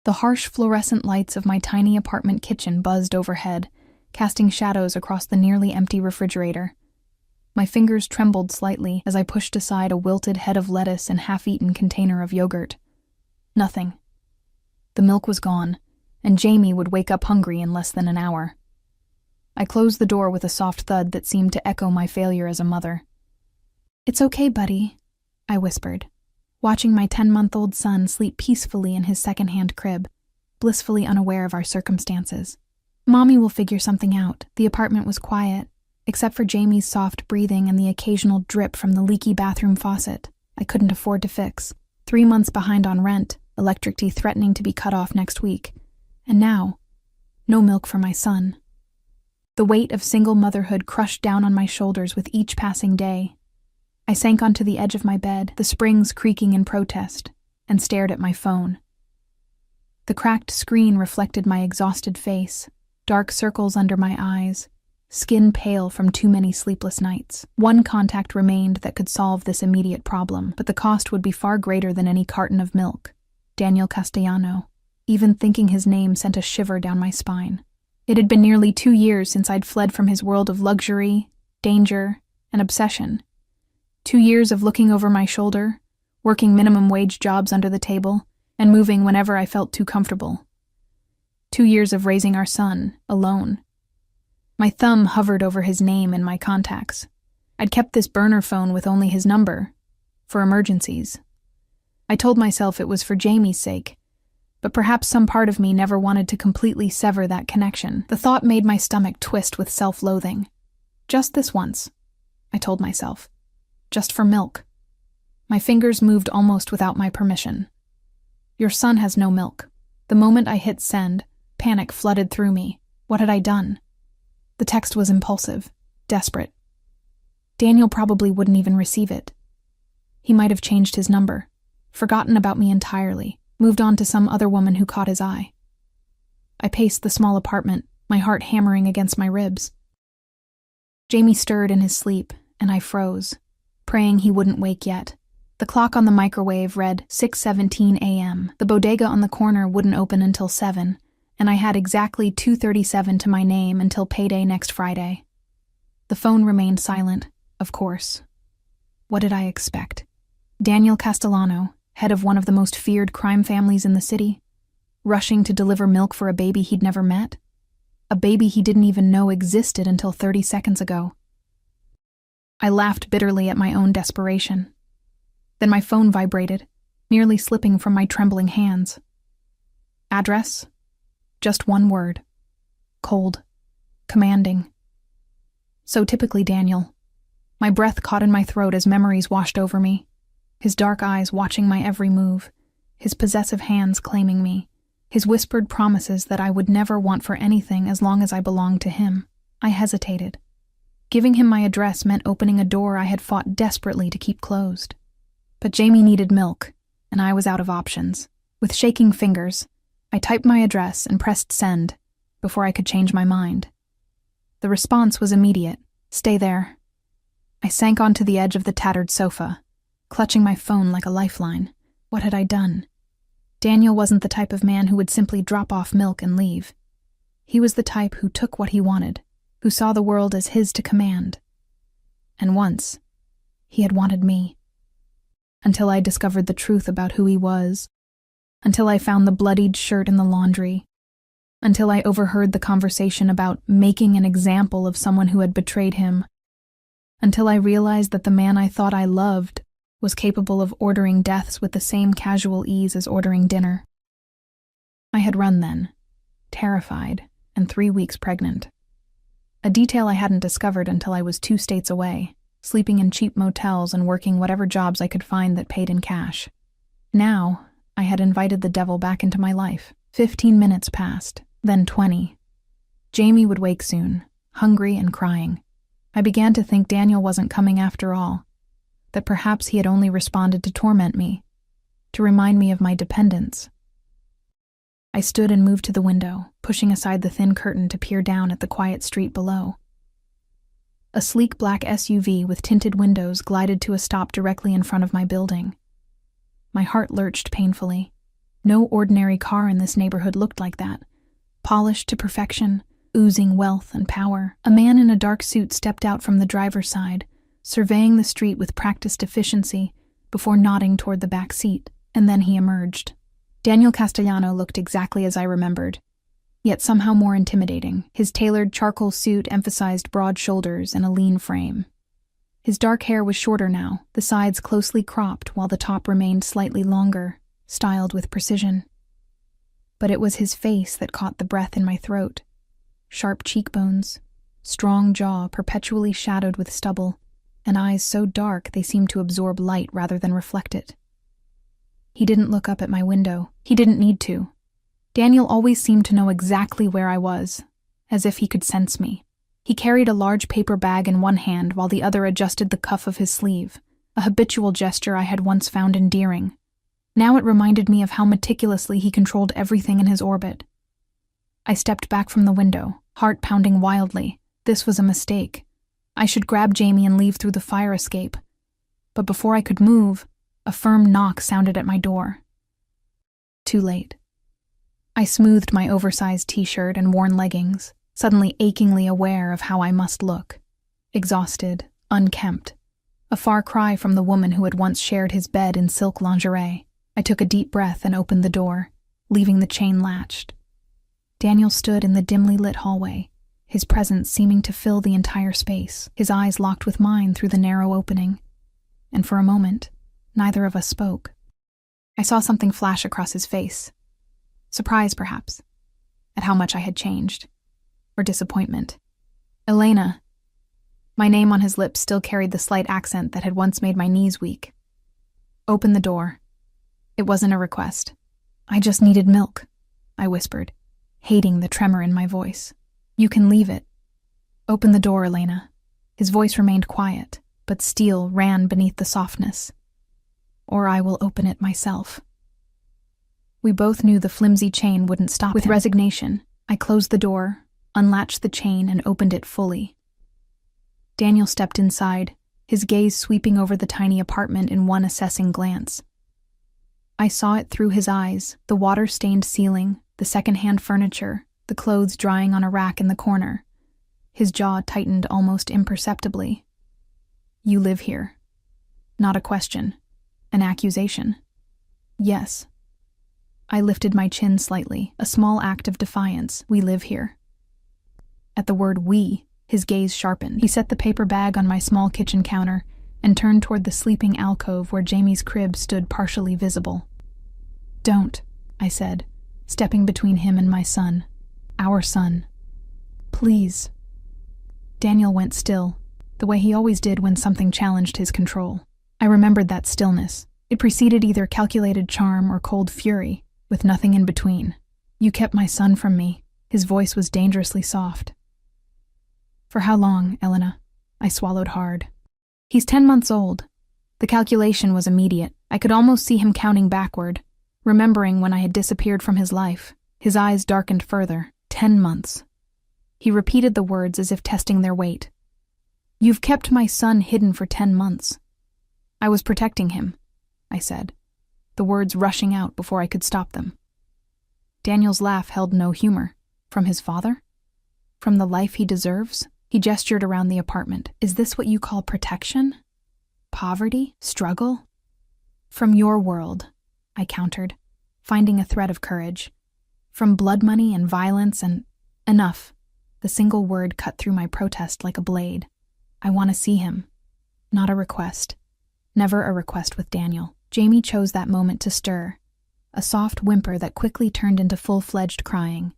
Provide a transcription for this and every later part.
The harsh fluorescent lights of my tiny apartment kitchen buzzed overhead, casting shadows across the nearly empty refrigerator. My fingers trembled slightly as I pushed aside a wilted head of lettuce and half-eaten container of yogurt. Nothing. The milk was gone, and Jamie would wake up hungry in less than an hour. I closed the door with a soft thud that seemed to echo my failure as a mother. "It's okay, buddy," I whispered, watching my 10-month-old son sleep peacefully in his second-hand crib, blissfully unaware of our circumstances. "Mommy will figure something out." The apartment was quiet, except for Jamie's soft breathing and the occasional drip from the leaky bathroom faucet I couldn't afford to fix. 3 months behind on rent, electricity threatening to be cut off next week, and now, no milk for my son. The weight of single motherhood crushed down on my shoulders with each passing day. I sank onto the edge of my bed, the springs creaking in protest, and stared at my phone. The cracked screen reflected my exhausted face, dark circles under my eyes, skin pale from too many sleepless nights. One contact remained that could solve this immediate problem, but the cost would be far greater than any carton of milk. Daniel Castellano. Even thinking his name sent a shiver down my spine. It had been nearly 2 years since I'd fled from his world of luxury, danger, and obsession. 2 years of looking over my shoulder, working minimum-wage jobs under the table, and moving whenever I felt too comfortable. 2 years of raising our son, alone. My thumb hovered over his name and my contacts. I'd kept this burner phone with only his number, for emergencies. I told myself it was for Jamie's sake, but perhaps some part of me never wanted to completely sever that connection. The thought made my stomach twist with self-loathing. Just this once, I told myself. Just for milk. My fingers moved almost without my permission. "Your son has no milk." The moment I hit send, panic flooded through me. What had I done? The text was impulsive, desperate. Daniel probably wouldn't even receive it. He might have changed his number, forgotten about me entirely, moved on to some other woman who caught his eye. I paced the small apartment, my heart hammering against my ribs. Jamie stirred in his sleep, and I froze, praying he wouldn't wake yet. The clock on the microwave read 6:17 a.m. The bodega on the corner wouldn't open until 7, and I had exactly 2:37 to my name until payday next Friday. The phone remained silent, of course. What did I expect? Daniel Castellano, head of one of the most feared crime families in the city, rushing to deliver milk for a baby he'd never met? A baby he didn't even know existed until 30 seconds ago. I laughed bitterly at my own desperation. Then my phone vibrated, nearly slipping from my trembling hands. Address? Just one word. Cold. Commanding. So typically Daniel. My breath caught in my throat as memories washed over me. His dark eyes watching my every move, his possessive hands claiming me, his whispered promises that I would never want for anything as long as I belonged to him. I hesitated. Giving him my address meant opening a door I had fought desperately to keep closed. But Jamie needed milk, and I was out of options. With shaking fingers, I typed my address and pressed send before I could change my mind. The response was immediate. "Stay there." I sank onto the edge of the tattered sofa, clutching my phone like a lifeline. What had I done? Daniel wasn't the type of man who would simply drop off milk and leave. He was the type who took what he wanted, who saw the world as his to command. And once, he had wanted me. Until I discovered the truth about who he was. Until I found the bloodied shirt in the laundry. Until I overheard the conversation about making an example of someone who had betrayed him. Until I realized that the man I thought I loved was capable of ordering deaths with the same casual ease as ordering dinner. I had run then, terrified, and 3 weeks pregnant. A detail I hadn't discovered until I was 2 states away, sleeping in cheap motels and working whatever jobs I could find that paid in cash. Now, I had invited the devil back into my life. 15 minutes passed, then 20. Jamie would wake soon, hungry and crying. I began to think Daniel wasn't coming after all, that perhaps he had only responded to torment me, to remind me of my dependence. I stood and moved to the window, pushing aside the thin curtain to peer down at the quiet street below. A sleek black SUV with tinted windows glided to a stop directly in front of my building. My heart lurched painfully. No ordinary car in this neighborhood looked like that. Polished to perfection, oozing wealth and power. A man in a dark suit stepped out from the driver's side, surveying the street with practiced efficiency before nodding toward the back seat, and then he emerged. Daniel Castellano looked exactly as I remembered, yet somehow more intimidating. His tailored charcoal suit emphasized broad shoulders and a lean frame. His dark hair was shorter now, the sides closely cropped while the top remained slightly longer, styled with precision. But it was his face that caught the breath in my throat. Sharp cheekbones, strong jaw perpetually shadowed with stubble, and eyes so dark they seemed to absorb light rather than reflect it. He didn't look up at my window. He didn't need to. Daniel always seemed to know exactly where I was, as if he could sense me. He carried a large paper bag in one hand while the other adjusted the cuff of his sleeve, a habitual gesture I had once found endearing. Now it reminded me of how meticulously he controlled everything in his orbit. I stepped back from the window, heart pounding wildly. This was a mistake. I should grab Jamie and leave through the fire escape. But before I could move, a firm knock sounded at my door. Too late. I smoothed my oversized t-shirt and worn leggings, suddenly achingly aware of how I must look. Exhausted, unkempt. A far cry from the woman who had once shared his bed in silk lingerie. I took a deep breath and opened the door, leaving the chain latched. Daniel stood in the dimly lit hallway, his presence seeming to fill the entire space, his eyes locked with mine through the narrow opening. And for a moment, neither of us spoke. I saw something flash across his face. Surprise, perhaps, at how much I had changed. Or disappointment. Elena. My name on his lips still carried the slight accent that had once made my knees weak. Open the door. It wasn't a request. I just needed milk, I whispered, hating the tremor in my voice. You can leave it. Open the door, Elena. His voice remained quiet, but steel ran beneath the softness. Or I will open it myself. We both knew the flimsy chain wouldn't stop him. With resignation, I closed the door, unlatched the chain, and opened it fully. Daniel stepped inside, his gaze sweeping over the tiny apartment in one assessing glance. I saw it through his eyes, the water-stained ceiling, the second-hand furniture, the clothes drying on a rack in the corner. His jaw tightened almost imperceptibly. You live here. Not a question. An accusation. Yes. I lifted my chin slightly, a small act of defiance. We live here. At the word we, his gaze sharpened. He set the paper bag on my small kitchen counter and turned toward the sleeping alcove where Jamie's crib stood partially visible. Don't, I said, stepping between him and my son. Our son. Please. Daniel went still, the way he always did when something challenged his control. I remembered that stillness. It preceded either calculated charm or cold fury, with nothing in between. You kept my son from me. His voice was dangerously soft. For how long, Elena? I swallowed hard. He's 10 months old. The calculation was immediate. I could almost see him counting backward, remembering when I had disappeared from his life. His eyes darkened further. 10 months. He repeated the words as if testing their weight. You've kept my son hidden for 10 months. I was protecting him, I said, the words rushing out before I could stop them. Daniel's laugh held no humor. From his father? From the life he deserves? He gestured around the apartment. Is this what you call protection? Poverty? Struggle? From your world, I countered, finding a thread of courage. From blood money and violence and... Enough. The single word cut through my protest like a blade. I want to see him. Not a request. Never a request with Daniel. Jamie chose that moment to stir. A soft whimper that quickly turned into full-fledged crying.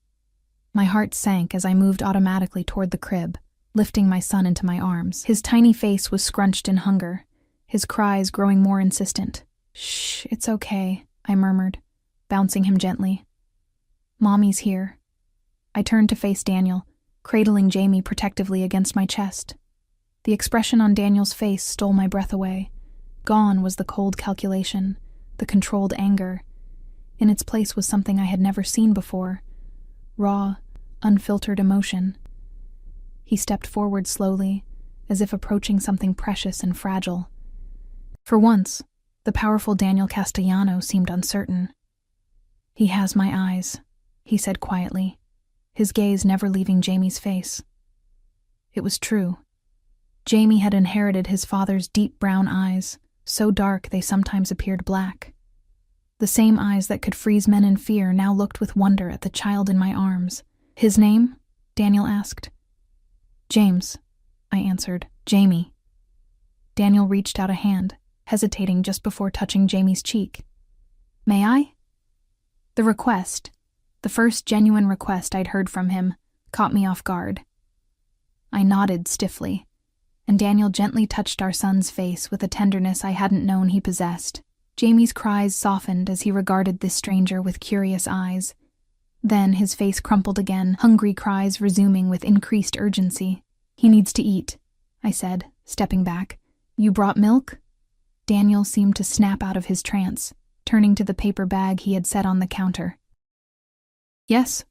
My heart sank as I moved automatically toward the crib, lifting my son into my arms. His tiny face was scrunched in hunger, his cries growing more insistent. Shh, it's okay, I murmured, bouncing him gently. Mommy's here. I turned to face Daniel, cradling Jamie protectively against my chest. The expression on Daniel's face stole my breath away. Gone was the cold calculation, the controlled anger. In its place was something I had never seen before. Raw, unfiltered emotion. He stepped forward slowly, as if approaching something precious and fragile. For once, the powerful Daniel Castellano seemed uncertain. He has my eyes, he said quietly, his gaze never leaving Jamie's face. It was true. Jamie had inherited his father's deep brown eyes, so dark they sometimes appeared black. The same eyes that could freeze men in fear now looked with wonder at the child in my arms. His name? Daniel asked. James, I answered. Jamie. Daniel reached out a hand, hesitating just before touching Jamie's cheek. May I? The request, the first genuine request I'd heard from him, caught me off guard. I nodded stiffly, and Daniel gently touched our son's face with a tenderness I hadn't known he possessed. Jamie's cries softened as he regarded this stranger with curious eyes. Then his face crumpled again, hungry cries resuming with increased urgency. He needs to eat, I said, stepping back. You brought milk? Daniel seemed to snap out of his trance, turning to the paper bag he had set on the counter. Yes.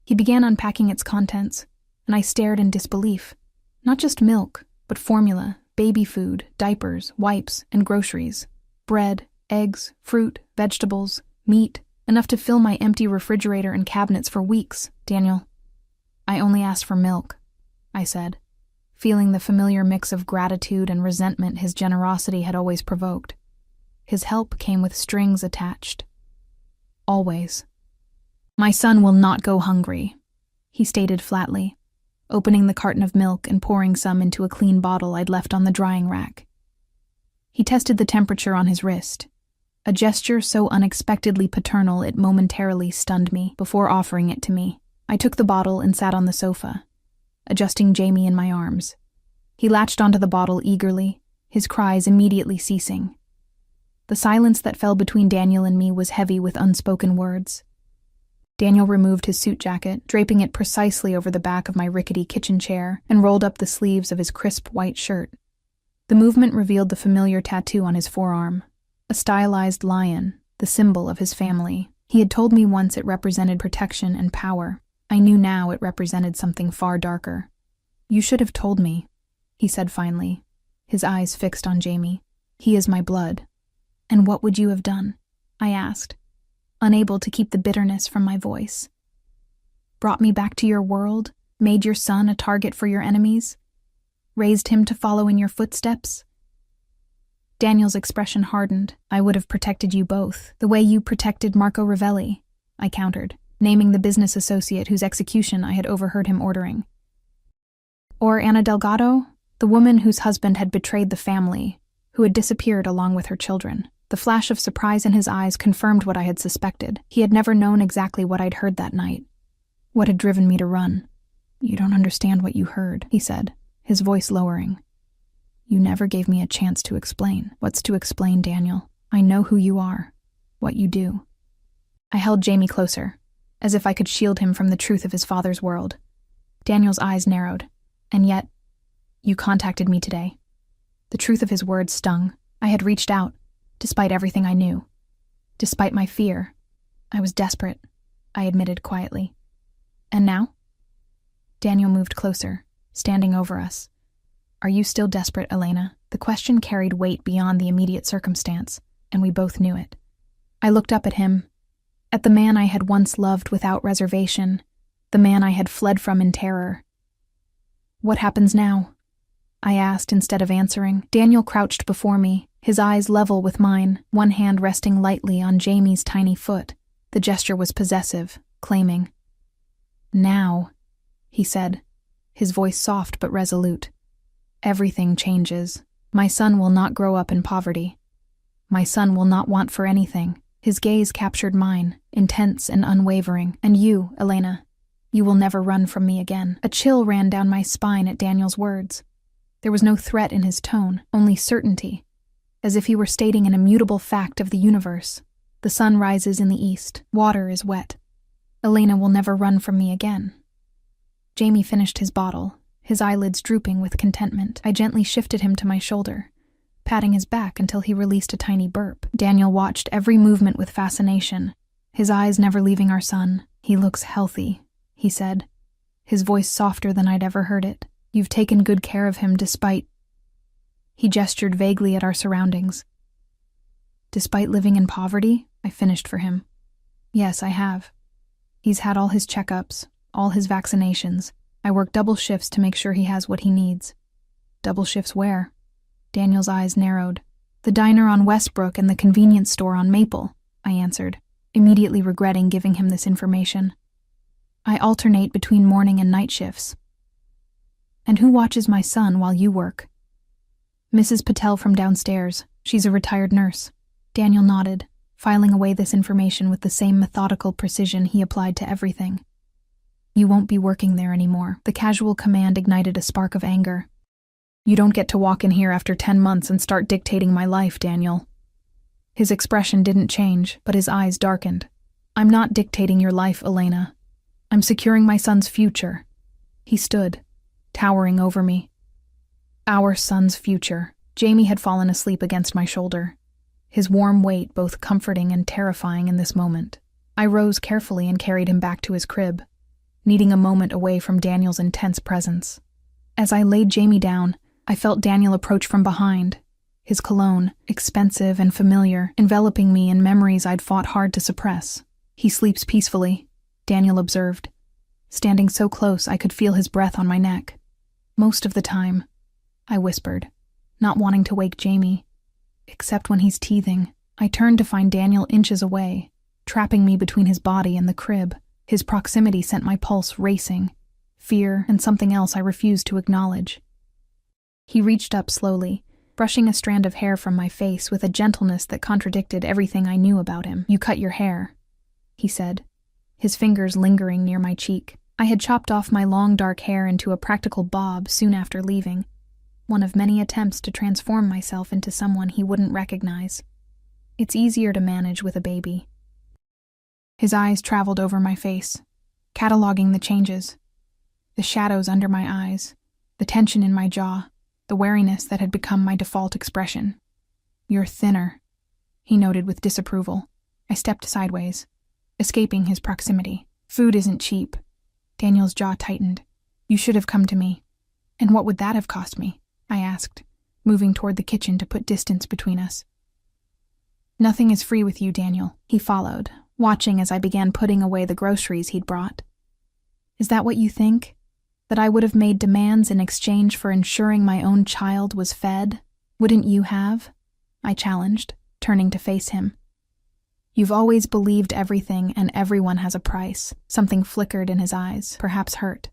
He began unpacking its contents, and I stared in disbelief. Not just milk, but formula, baby food, diapers, wipes, and groceries. Bread, eggs, fruit, vegetables, meat, enough to fill my empty refrigerator and cabinets for weeks, Daniel. I only asked for milk, I said, feeling the familiar mix of gratitude and resentment his generosity had always provoked. His help came with strings attached. Always. My son will not go hungry, he stated flatly, opening the carton of milk and pouring some into a clean bottle I'd left on the drying rack. He tested the temperature on his wrist, a gesture so unexpectedly paternal it momentarily stunned me before offering it to me. I took the bottle and sat on the sofa, adjusting Jamie in my arms. He latched onto the bottle eagerly, his cries immediately ceasing. The silence that fell between Daniel and me was heavy with unspoken words. Daniel removed his suit jacket, draping it precisely over the back of my rickety kitchen chair, and rolled up the sleeves of his crisp white shirt. The movement revealed the familiar tattoo on his forearm, a stylized lion, the symbol of his family. He had told me once it represented protection and power. I knew now it represented something far darker. You should have told me, he said finally, his eyes fixed on Jamie. He is my blood. And what would you have done? I asked, unable to keep the bitterness from my voice. Brought me back to your world? Made your son a target for your enemies? Raised him to follow in your footsteps? Daniel's expression hardened. I would have protected you both, the way you protected Marco Ravelli, I countered, naming the business associate whose execution I had overheard him ordering. Or Ana Delgado, the woman whose husband had betrayed the family, who had disappeared along with her children. The flash of surprise in his eyes confirmed what I had suspected. He had never known exactly what I'd heard that night, what had driven me to run. You don't understand what you heard, he said, his voice lowering. You never gave me a chance to explain. What's to explain, Daniel? I know who you are, what you do. I held Jamie closer, as if I could shield him from the truth of his father's world. Daniel's eyes narrowed. And yet, you contacted me today. The truth of his words stung. I had reached out, despite everything I knew. Despite my fear. I was desperate, I admitted quietly. And now? Daniel moved closer, standing over us. Are you still desperate, Elena? The question carried weight beyond the immediate circumstance, and we both knew it. I looked up at him, at the man I had once loved without reservation, the man I had fled from in terror. What happens now? I asked instead of answering. Daniel crouched before me, his eyes level with mine, one hand resting lightly on Jamie's tiny foot. The gesture was possessive, claiming. Now, he said, his voice soft but resolute. Everything changes. My son will not grow up in poverty. My son will not want for anything. His gaze captured mine, intense and unwavering. And you, Elena, you will never run from me again. A chill ran down my spine at Daniel's words. There was no threat in his tone, only certainty, as if he were stating an immutable fact of the universe. The sun rises in the east. Water is wet. Elena will never run from me again. Jamie finished his bottle, his eyelids drooping with contentment. I gently shifted him to my shoulder, patting his back until he released a tiny burp. Daniel watched every movement with fascination, his eyes never leaving our son. He looks healthy, he said, his voice softer than I'd ever heard it. You've taken good care of him despite... He gestured vaguely at our surroundings. Despite living in poverty, I finished for him. Yes, I have. He's had all his checkups, all his vaccinations. I work double shifts to make sure he has what he needs. Double shifts where? Daniel's eyes narrowed. The diner on Westbrook and the convenience store on Maple, I answered, immediately regretting giving him this information. I alternate between morning and night shifts. And who watches my son while you work? Mrs. Patel from downstairs. She's a retired nurse. Daniel nodded, filing away this information with the same methodical precision he applied to everything. You won't be working there anymore. The casual command ignited a spark of anger. You don't get to walk in here after 10 months and start dictating my life, Daniel. His expression didn't change, but his eyes darkened. I'm not dictating your life, Elena. I'm securing my son's future. He stood, towering over me. Our son's future. Jamie had fallen asleep against my shoulder, his warm weight both comforting and terrifying in this moment. I rose carefully and carried him back to his crib, needing a moment away from Daniel's intense presence. As I laid Jamie down, I felt Daniel approach from behind, his cologne, expensive and familiar, enveloping me in memories I'd fought hard to suppress. He sleeps peacefully, Daniel observed. Standing so close I could feel his breath on my neck. Most of the time, I whispered, not wanting to wake Jamie. Except when he's teething. I turned to find Daniel inches away, trapping me between his body and the crib. His proximity sent my pulse racing, fear and something else I refused to acknowledge. He reached up slowly, brushing a strand of hair from my face with a gentleness that contradicted everything I knew about him. You cut your hair, he said, his fingers lingering near my cheek. I had chopped off my long dark hair into a practical bob soon after leaving, one of many attempts to transform myself into someone he wouldn't recognize. It's easier to manage with a baby. His eyes traveled over my face, cataloging the changes, the shadows under my eyes, the tension in my jaw, the wariness that had become my default expression. You're thinner, he noted with disapproval. I stepped sideways, escaping his proximity. Food isn't cheap. Daniel's jaw tightened. You should have come to me. And what would that have cost me? I asked, moving toward the kitchen to put distance between us. Nothing is free with you, Daniel, he followed, watching as I began putting away the groceries he'd brought. Is that what you think? That I would have made demands in exchange for ensuring my own child was fed? Wouldn't you have? I challenged, turning to face him. You've always believed everything and everyone has a price. Something flickered in his eyes, perhaps hurt,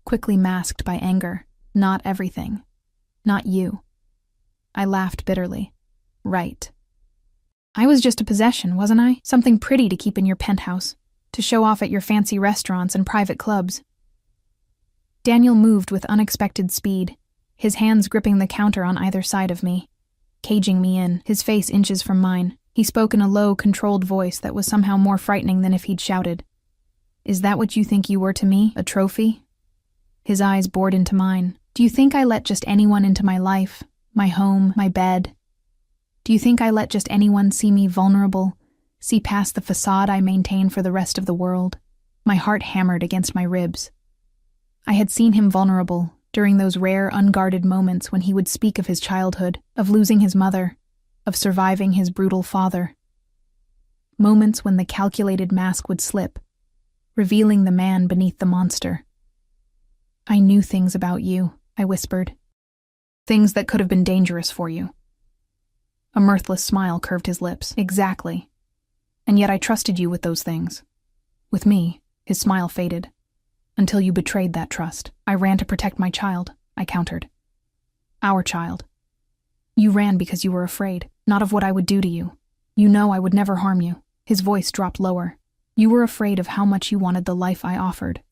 quickly masked by anger. Not everything. Not you. I laughed bitterly. Right. I was just a possession, wasn't I? Something pretty to keep in your penthouse, to show off at your fancy restaurants and private clubs. Daniel moved with unexpected speed, his hands gripping the counter on either side of me, caging me in, his face inches from mine. He spoke in a low, controlled voice that was somehow more frightening than if he'd shouted. Is that what you think you were to me, a trophy? His eyes bored into mine. Do you think I let just anyone into my life, my home, my bed? Do you think I let just anyone see me vulnerable, see past the facade I maintain for the rest of the world? My heart hammered against my ribs. I had seen him vulnerable during those rare, unguarded moments when he would speak of his childhood, of losing his mother, of surviving his brutal father. Moments when the calculated mask would slip, revealing the man beneath the monster. I knew things about you, I whispered. Things that could have been dangerous for you. A mirthless smile curved his lips. Exactly. And yet I trusted you with those things. With me, his smile faded. Until you betrayed that trust. I ran to protect my child, I countered. Our child. You ran because you were afraid, not of what I would do to you. You know I would never harm you. His voice dropped lower. You were afraid of how much you wanted the life I offered,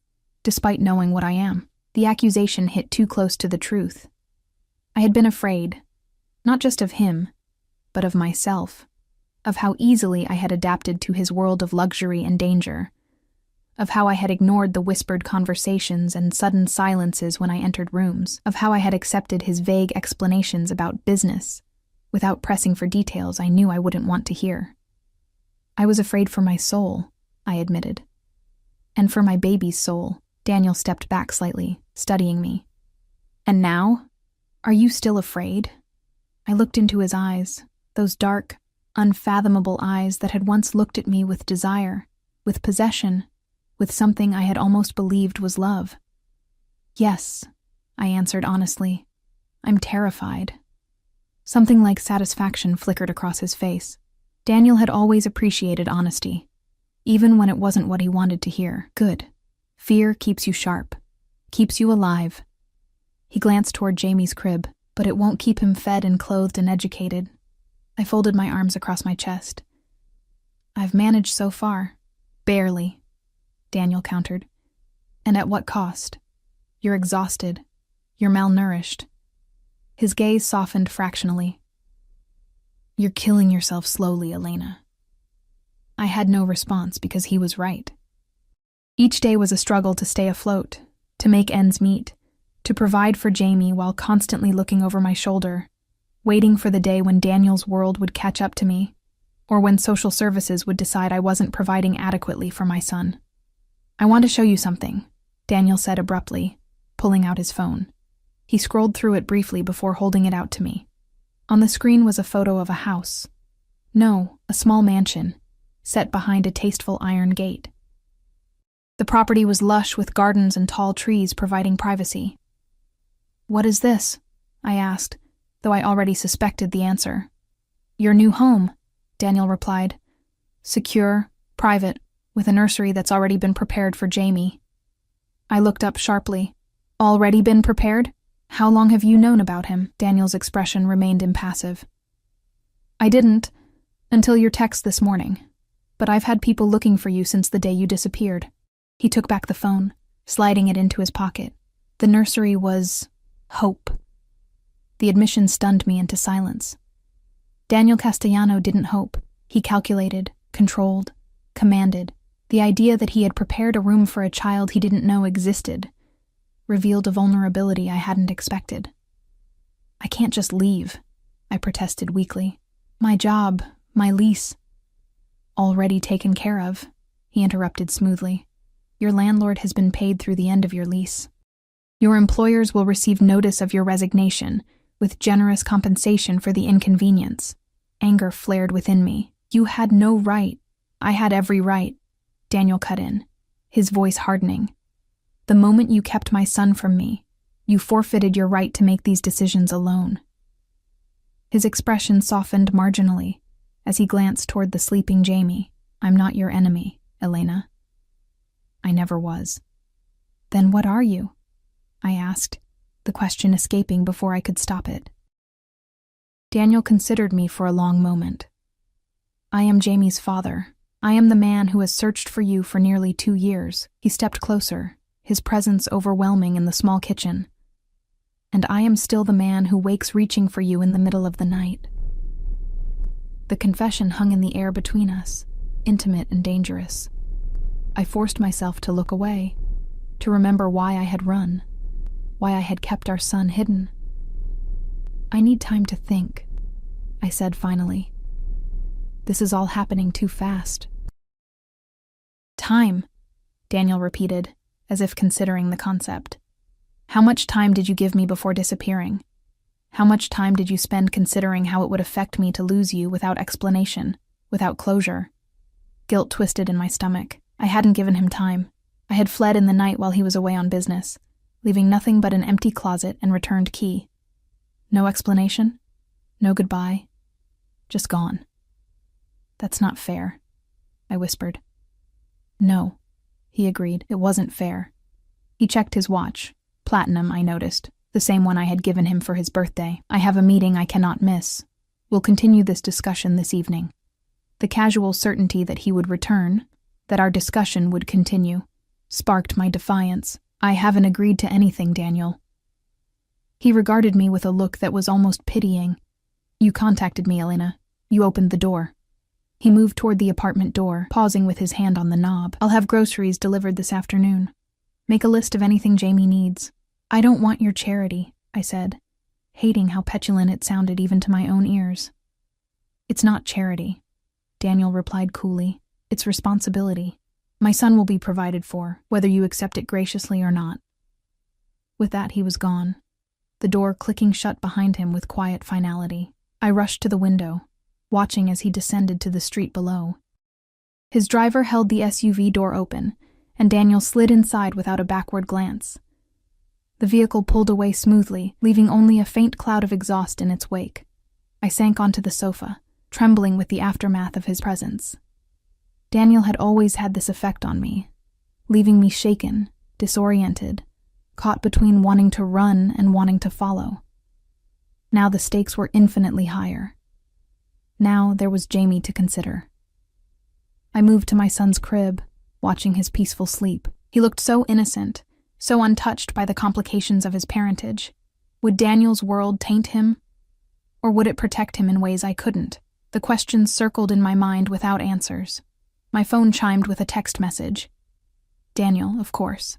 despite knowing what I am. The accusation hit too close to the truth. I had been afraid, not just of him, but of myself, of how easily I had adapted to his world of luxury and danger, of how I had ignored the whispered conversations and sudden silences when I entered rooms, of how I had accepted his vague explanations about business, without pressing for details I knew I wouldn't want to hear. I was afraid for my soul, I admitted. And for my baby's soul. Daniel stepped back slightly, studying me. And now? Are you still afraid? I looked into his eyes, those dark, unfathomable eyes that had once looked at me with desire, with possession, with something I had almost believed was love. Yes, I answered honestly. I'm terrified. Something like satisfaction flickered across his face. Daniel had always appreciated honesty, even when it wasn't what he wanted to hear. Good. Fear keeps you sharp, keeps you alive. He glanced toward Jamie's crib, but it won't keep him fed and clothed and educated. I folded my arms across my chest. I've managed so far. Barely, Daniel countered. And at what cost? You're exhausted. You're malnourished. His gaze softened fractionally. You're killing yourself slowly, Elena. I had no response because he was right. Each day was a struggle to stay afloat, to make ends meet, to provide for Jamie while constantly looking over my shoulder, waiting for the day when Daniel's world would catch up to me, or when social services would decide I wasn't providing adequately for my son. I want to show you something, Daniel said abruptly, pulling out his phone. He scrolled through it briefly before holding it out to me. On the screen was a photo of a house. No, a small mansion, set behind a tasteful iron gate. The property was lush with gardens and tall trees providing privacy. What is this? I asked, though I already suspected the answer. Your new home, Daniel replied. Secure, private, with a nursery that's already been prepared for Jamie. I looked up sharply. Already been prepared? How long have you known about him? Daniel's expression remained impassive. I didn't, until your text this morning. But I've had people looking for you since the day you disappeared. He took back the phone, sliding it into his pocket. The nursery was hope. The admission stunned me into silence. Daniel Castellano didn't hope. He calculated, controlled, commanded. The idea that he had prepared a room for a child he didn't know existed revealed a vulnerability I hadn't expected. I can't just leave, I protested weakly. My job, my lease. Already taken care of, he interrupted smoothly. Your landlord has been paid through the end of your lease. Your employers will receive notice of your resignation, with generous compensation for the inconvenience. Anger flared within me. You had no right. I had every right, Daniel cut in, his voice hardening. The moment you kept my son from me, you forfeited your right to make these decisions alone. His expression softened marginally as he glanced toward the sleeping Jamie. I'm not your enemy, Elena. I never was. Then what are you? I asked, the question escaping before I could stop it. Daniel considered me for a long moment. I am Jamie's father. I am the man who has searched for you for nearly 2 years. He stepped closer, his presence overwhelming in the small kitchen. And I am still the man who wakes reaching for you in the middle of the night. The confession hung in the air between us, intimate and dangerous. I forced myself to look away, to remember why I had run, why I had kept our son hidden. I need time to think, I said finally. This is all happening too fast. Time, Daniel repeated, as if considering the concept. How much time did you give me before disappearing? How much time did you spend considering how it would affect me to lose you without explanation, without closure? Guilt twisted in my stomach. I hadn't given him time. I had fled in the night while he was away on business, leaving nothing but an empty closet and returned key. No explanation? No goodbye? Just gone. That's not fair, I whispered. No, he agreed. It wasn't fair. He checked his watch. Platinum, I noticed. The same one I had given him for his birthday. I have a meeting I cannot miss. We'll continue this discussion this evening. The casual certainty that he would return, that our discussion would continue, sparked my defiance. I haven't agreed to anything, Daniel. He regarded me with a look that was almost pitying. You contacted me, Elena. You opened the door. He moved toward the apartment door, pausing with his hand on the knob. I'll have groceries delivered this afternoon. Make a list of anything Jamie needs. I don't want your charity, I said, hating how petulant it sounded even to my own ears. It's not charity, Daniel replied coolly. It's responsibility. My son will be provided for, whether you accept it graciously or not. With that, he was gone, the door clicking shut behind him with quiet finality. I rushed to the window, watching as he descended to the street below. His driver held the SUV door open, and Daniel slid inside without a backward glance. The vehicle pulled away smoothly, leaving only a faint cloud of exhaust in its wake. I sank onto the sofa, trembling with the aftermath of his presence. Daniel had always had this effect on me, leaving me shaken, disoriented, caught between wanting to run and wanting to follow. Now the stakes were infinitely higher. Now there was Jamie to consider. I moved to my son's crib, watching his peaceful sleep. He looked so innocent, so untouched by the complications of his parentage. Would Daniel's world taint him? Or would it protect him in ways I couldn't? The questions circled in my mind without answers. My phone chimed with a text message. Daniel, of course.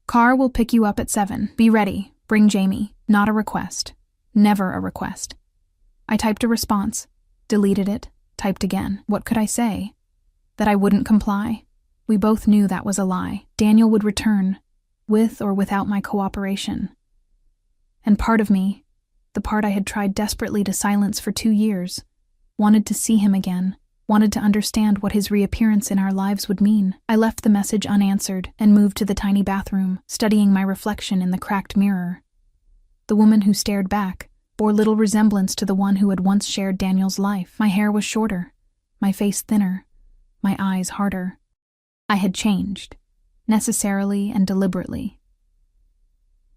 Car will pick you up at 7. Be ready. Bring Jamie. Not a request. Never a request. I typed a response, deleted it, typed again. What could I say? That I wouldn't comply? We both knew that was a lie. Daniel would return, with or without my cooperation. And part of me, the part I had tried desperately to silence for 2 years, wanted to see him again, wanted to understand what his reappearance in our lives would mean. I left the message unanswered and moved to the tiny bathroom, studying my reflection in the cracked mirror. The woman who stared back bore little resemblance to the one who had once shared Daniel's life. My hair was shorter, my face thinner, my eyes harder. I had changed, necessarily and deliberately.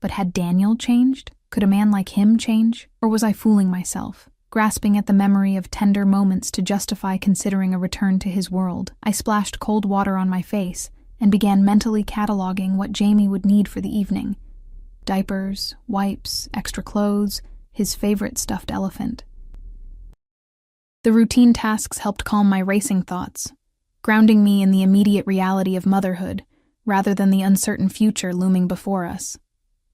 But had Daniel changed? Could a man like him change? Or was I fooling myself, grasping at the memory of tender moments to justify considering a return to his world? I splashed cold water on my face and began mentally cataloging what Jamie would need for the evening. Diapers, wipes, extra clothes, his favorite stuffed elephant. The routine tasks helped calm my racing thoughts, grounding me in the immediate reality of motherhood, rather than the uncertain future looming before us.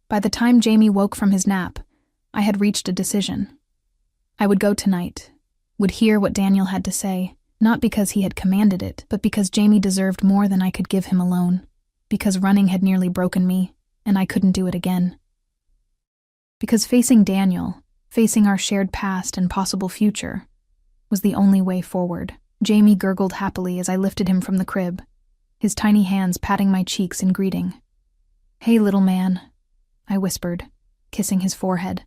By the time Jamie woke from his nap, I had reached a decision. I would go tonight, would hear what Daniel had to say, not because he had commanded it, but because Jamie deserved more than I could give him alone, because running had nearly broken me, and I couldn't do it again. Because facing Daniel, facing our shared past and possible future, was the only way forward. Jamie gurgled happily as I lifted him from the crib, his tiny hands patting my cheeks in greeting. "Hey, little man," I whispered, kissing his forehead.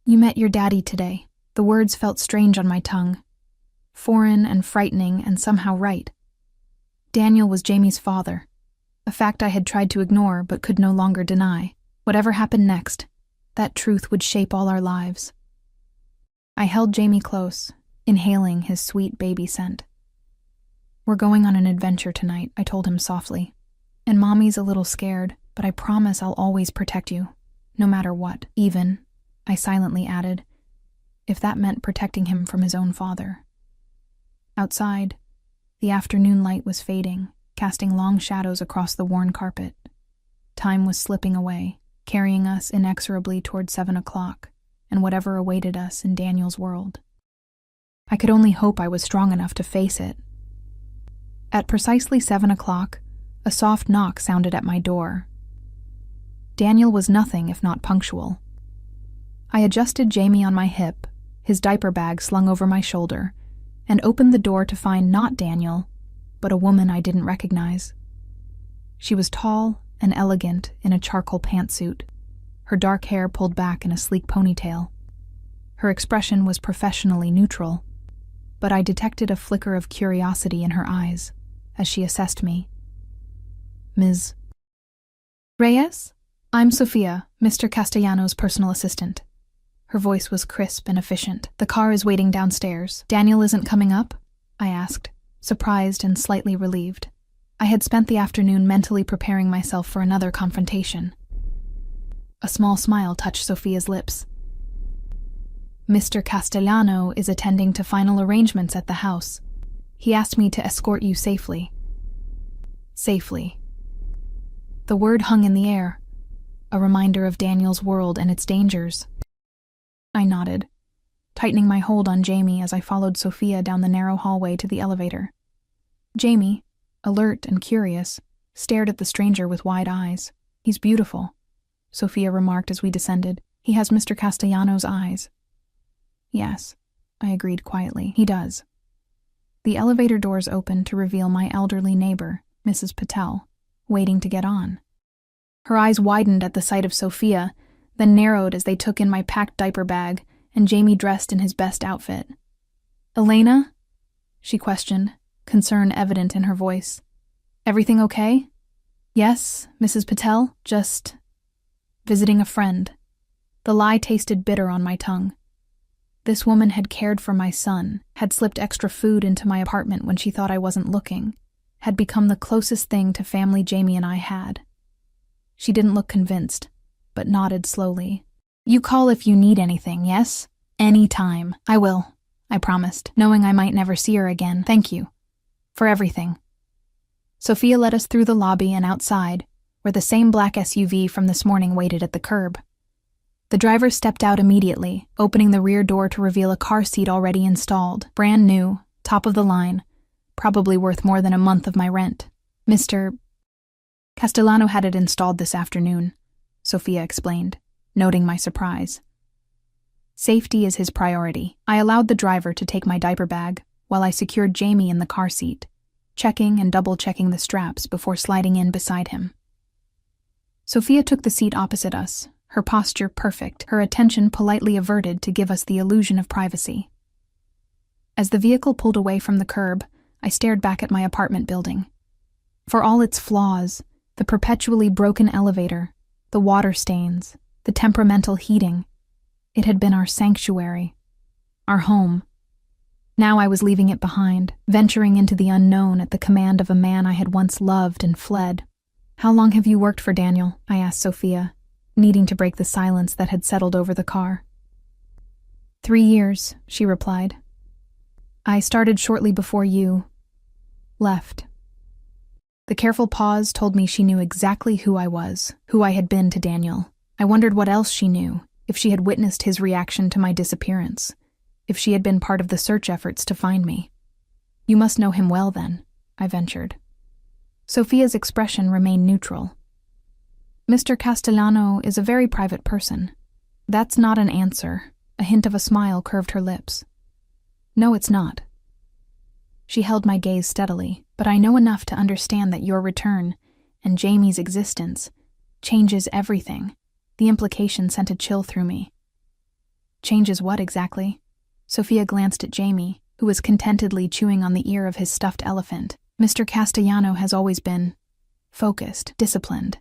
"You met your daddy today." The words felt strange on my tongue, foreign and frightening and somehow right. Daniel was Jamie's father, a fact I had tried to ignore but could no longer deny. Whatever happened next, that truth would shape all our lives. I held Jamie close, inhaling his sweet baby scent. "We're going on an adventure tonight," I told him softly. "And Mommy's a little scared, but I promise I'll always protect you, no matter what. Even," I silently added, "if that meant protecting him from his own father." Outside, the afternoon light was fading, casting long shadows across the worn carpet. Time was slipping away, carrying us inexorably toward 7 o'clock, and whatever awaited us in Daniel's world. I could only hope I was strong enough to face it. At precisely 7 o'clock, a soft knock sounded at my door. Daniel was nothing if not punctual. I adjusted Jamie on my hip, his diaper bag slung over my shoulder, and opened the door to find not Daniel, but a woman I didn't recognize. She was tall and elegant in a charcoal pantsuit, her dark hair pulled back in a sleek ponytail. Her expression was professionally neutral, but I detected a flicker of curiosity in her eyes as she assessed me. "Ms. Reyes? I'm Sophia, Mr. Castellano's personal assistant." Her voice was crisp and efficient. "The car is waiting downstairs. Daniel isn't coming up?" I asked, surprised and slightly relieved. I had spent the afternoon mentally preparing myself for another confrontation. A small smile touched Sophia's lips. "Mr. Castellano is attending to final arrangements at the house. He asked me to escort you safely." Safely. The word hung in the air, a reminder of Daniel's world and its dangers. I nodded, tightening my hold on Jamie as I followed Sophia down the narrow hallway to the elevator. Jamie, alert and curious, stared at the stranger with wide eyes. "He's beautiful," Sophia remarked as we descended. "He has Mr. Castellano's eyes." "Yes," I agreed quietly. "He does." The elevator doors opened to reveal my elderly neighbor, Mrs. Patel, waiting to get on. Her eyes widened at the sight of Sophia, then narrowed as they took in my packed diaper bag and Jamie dressed in his best outfit. "Elena?" she questioned, concern evident in her voice. "Everything okay?" "Yes, Mrs. Patel, just visiting a friend." The lie tasted bitter on my tongue. This woman had cared for my son, had slipped extra food into my apartment when she thought I wasn't looking, had become the closest thing to family Jamie and I had. She didn't look convinced, but nodded slowly. "You call if you need anything, yes? Any time. I will," I promised, knowing I might never see her again. "Thank you. For everything." Sophia led us through the lobby and outside, where the same black SUV from this morning waited at the curb. The driver stepped out immediately, opening the rear door to reveal a car seat already installed, brand new, top of the line, probably worth more than a month of my rent. Mr. Castellano had it installed this afternoon, Sophia explained, noting my surprise. Safety is his priority. I allowed the driver to take my diaper bag while I secured Jamie in the car seat, checking and double-checking the straps before sliding in beside him. Sophia took the seat opposite us, her posture perfect, her attention politely averted to give us the illusion of privacy. As the vehicle pulled away from the curb, I stared back at my apartment building. For all its flaws, the perpetually broken elevator, the water stains, the temperamental heating, it had been our sanctuary, our home. Now I was leaving it behind, venturing into the unknown at the command of a man I had once loved and fled. "How long have you worked for Daniel?" I asked Sophia, needing to break the silence that had settled over the car. 3 years, she replied. "I started shortly before you left." The careful pause told me she knew exactly who I was, who I had been to Daniel. I wondered what else she knew, if she had witnessed his reaction to my disappearance, if she had been part of the search efforts to find me. "You must know him well, then," I ventured. Sophia's expression remained neutral. "Mr. Castellano is a very private person." "That's not an answer." A hint of a smile curved her lips. "No, it's not." She held my gaze steadily, "But I know enough to understand that your return, and Jamie's existence, changes everything." The implication sent a chill through me. "Changes what exactly?" Sophia glanced at Jamie, who was contentedly chewing on the ear of his stuffed elephant. "Mr. Castellano has always been focused, disciplined.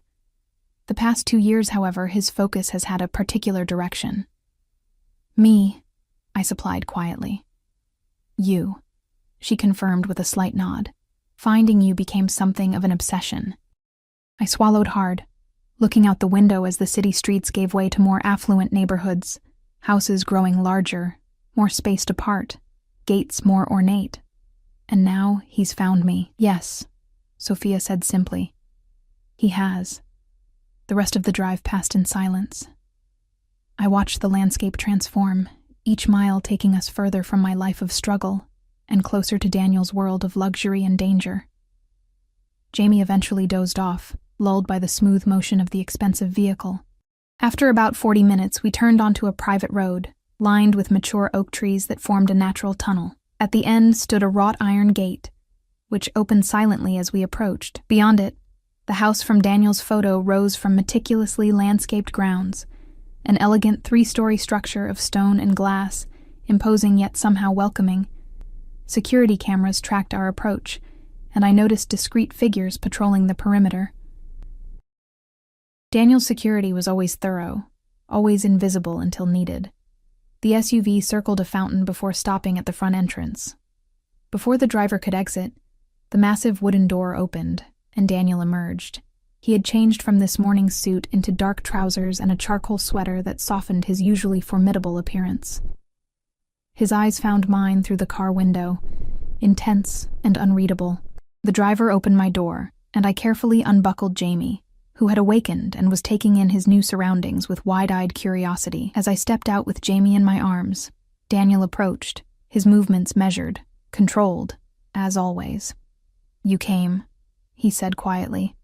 The past 2 years, however, his focus has had a particular direction." "Me," I supplied quietly. "You," she confirmed with a slight nod. "Finding you became something of an obsession." I swallowed hard, looking out the window as the city streets gave way to more affluent neighborhoods, houses growing larger, more spaced apart, gates more ornate. And now he's found me. "Yes," Sophia said simply. "He has." The rest of the drive passed in silence. I watched the landscape transform, each mile taking us further from my life of struggle and closer to Daniel's world of luxury and danger. Jamie eventually dozed off, lulled by the smooth motion of the expensive vehicle. After about 40 minutes, we turned onto a private road, lined with mature oak trees that formed a natural tunnel. At the end stood a wrought iron gate, which opened silently as we approached. Beyond it, the house from Daniel's photo rose from meticulously landscaped grounds, an elegant 3-story structure of stone and glass, imposing yet somehow welcoming. Security cameras tracked our approach, and I noticed discreet figures patrolling the perimeter. Daniel's security was always thorough, always invisible until needed. The SUV circled a fountain before stopping at the front entrance. Before the driver could exit, the massive wooden door opened, and Daniel emerged. He had changed from this morning's suit into dark trousers and a charcoal sweater that softened his usually formidable appearance. His eyes found mine through the car window, intense and unreadable. The driver opened my door, and I carefully unbuckled Jamie, who had awakened and was taking in his new surroundings with wide-eyed curiosity. As I stepped out with Jamie in my arms, Daniel approached, his movements measured, controlled, as always. "You came," he said quietly,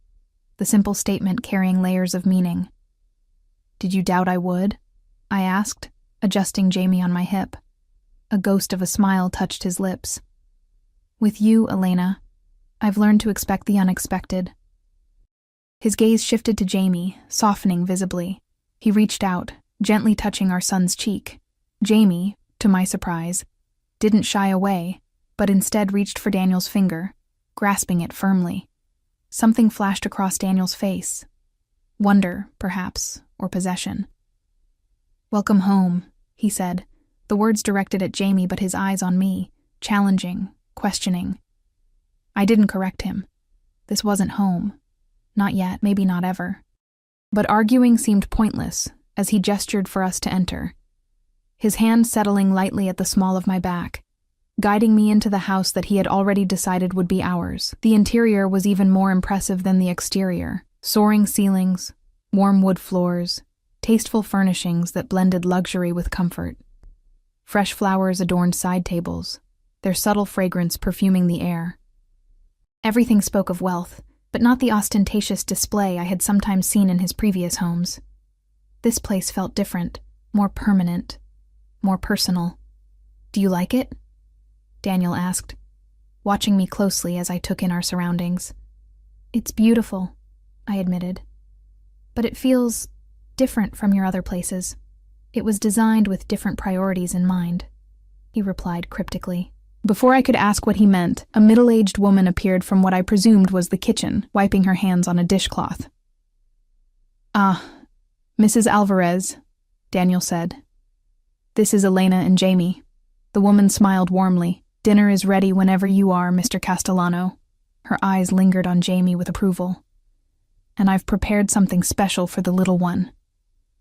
the simple statement carrying layers of meaning. "Did you doubt I would?" I asked, adjusting Jamie on my hip. A ghost of a smile touched his lips. With you, Elena, I've learned to expect the unexpected. His gaze shifted to Jamie, softening visibly. He reached out, gently touching our son's cheek. Jamie, to my surprise, didn't shy away, but instead reached for Daniel's finger, grasping it firmly. Something flashed across Daniel's face. Wonder, perhaps, or possession. "Welcome home," he said, the words directed at Jamie but his eyes on me, challenging, questioning. I didn't correct him. This wasn't home. Not yet, maybe not ever. But arguing seemed pointless as he gestured for us to enter, his hand settling lightly at the small of my back, guiding me into the house that he had already decided would be ours. The interior was even more impressive than the exterior. Soaring ceilings, warm wood floors, tasteful furnishings that blended luxury with comfort. Fresh flowers adorned side tables, their subtle fragrance perfuming the air. Everything spoke of wealth, but not the ostentatious display I had sometimes seen in his previous homes. This place felt different, more permanent, more personal. "Do you like it?" Daniel asked, watching me closely as I took in our surroundings. "It's beautiful," I admitted. "But it feels different from your other places. It was designed with different priorities in mind," he replied cryptically. Before I could ask what he meant, a middle-aged woman appeared from what I presumed was the kitchen, wiping her hands on a dishcloth. "Ah, Mrs. Alvarez," Daniel said. "This is Elena and Jamie." The woman smiled warmly. "Dinner is ready whenever you are, Mr. Castellano." Her eyes lingered on Jamie with approval. "And I've prepared something special for the little one."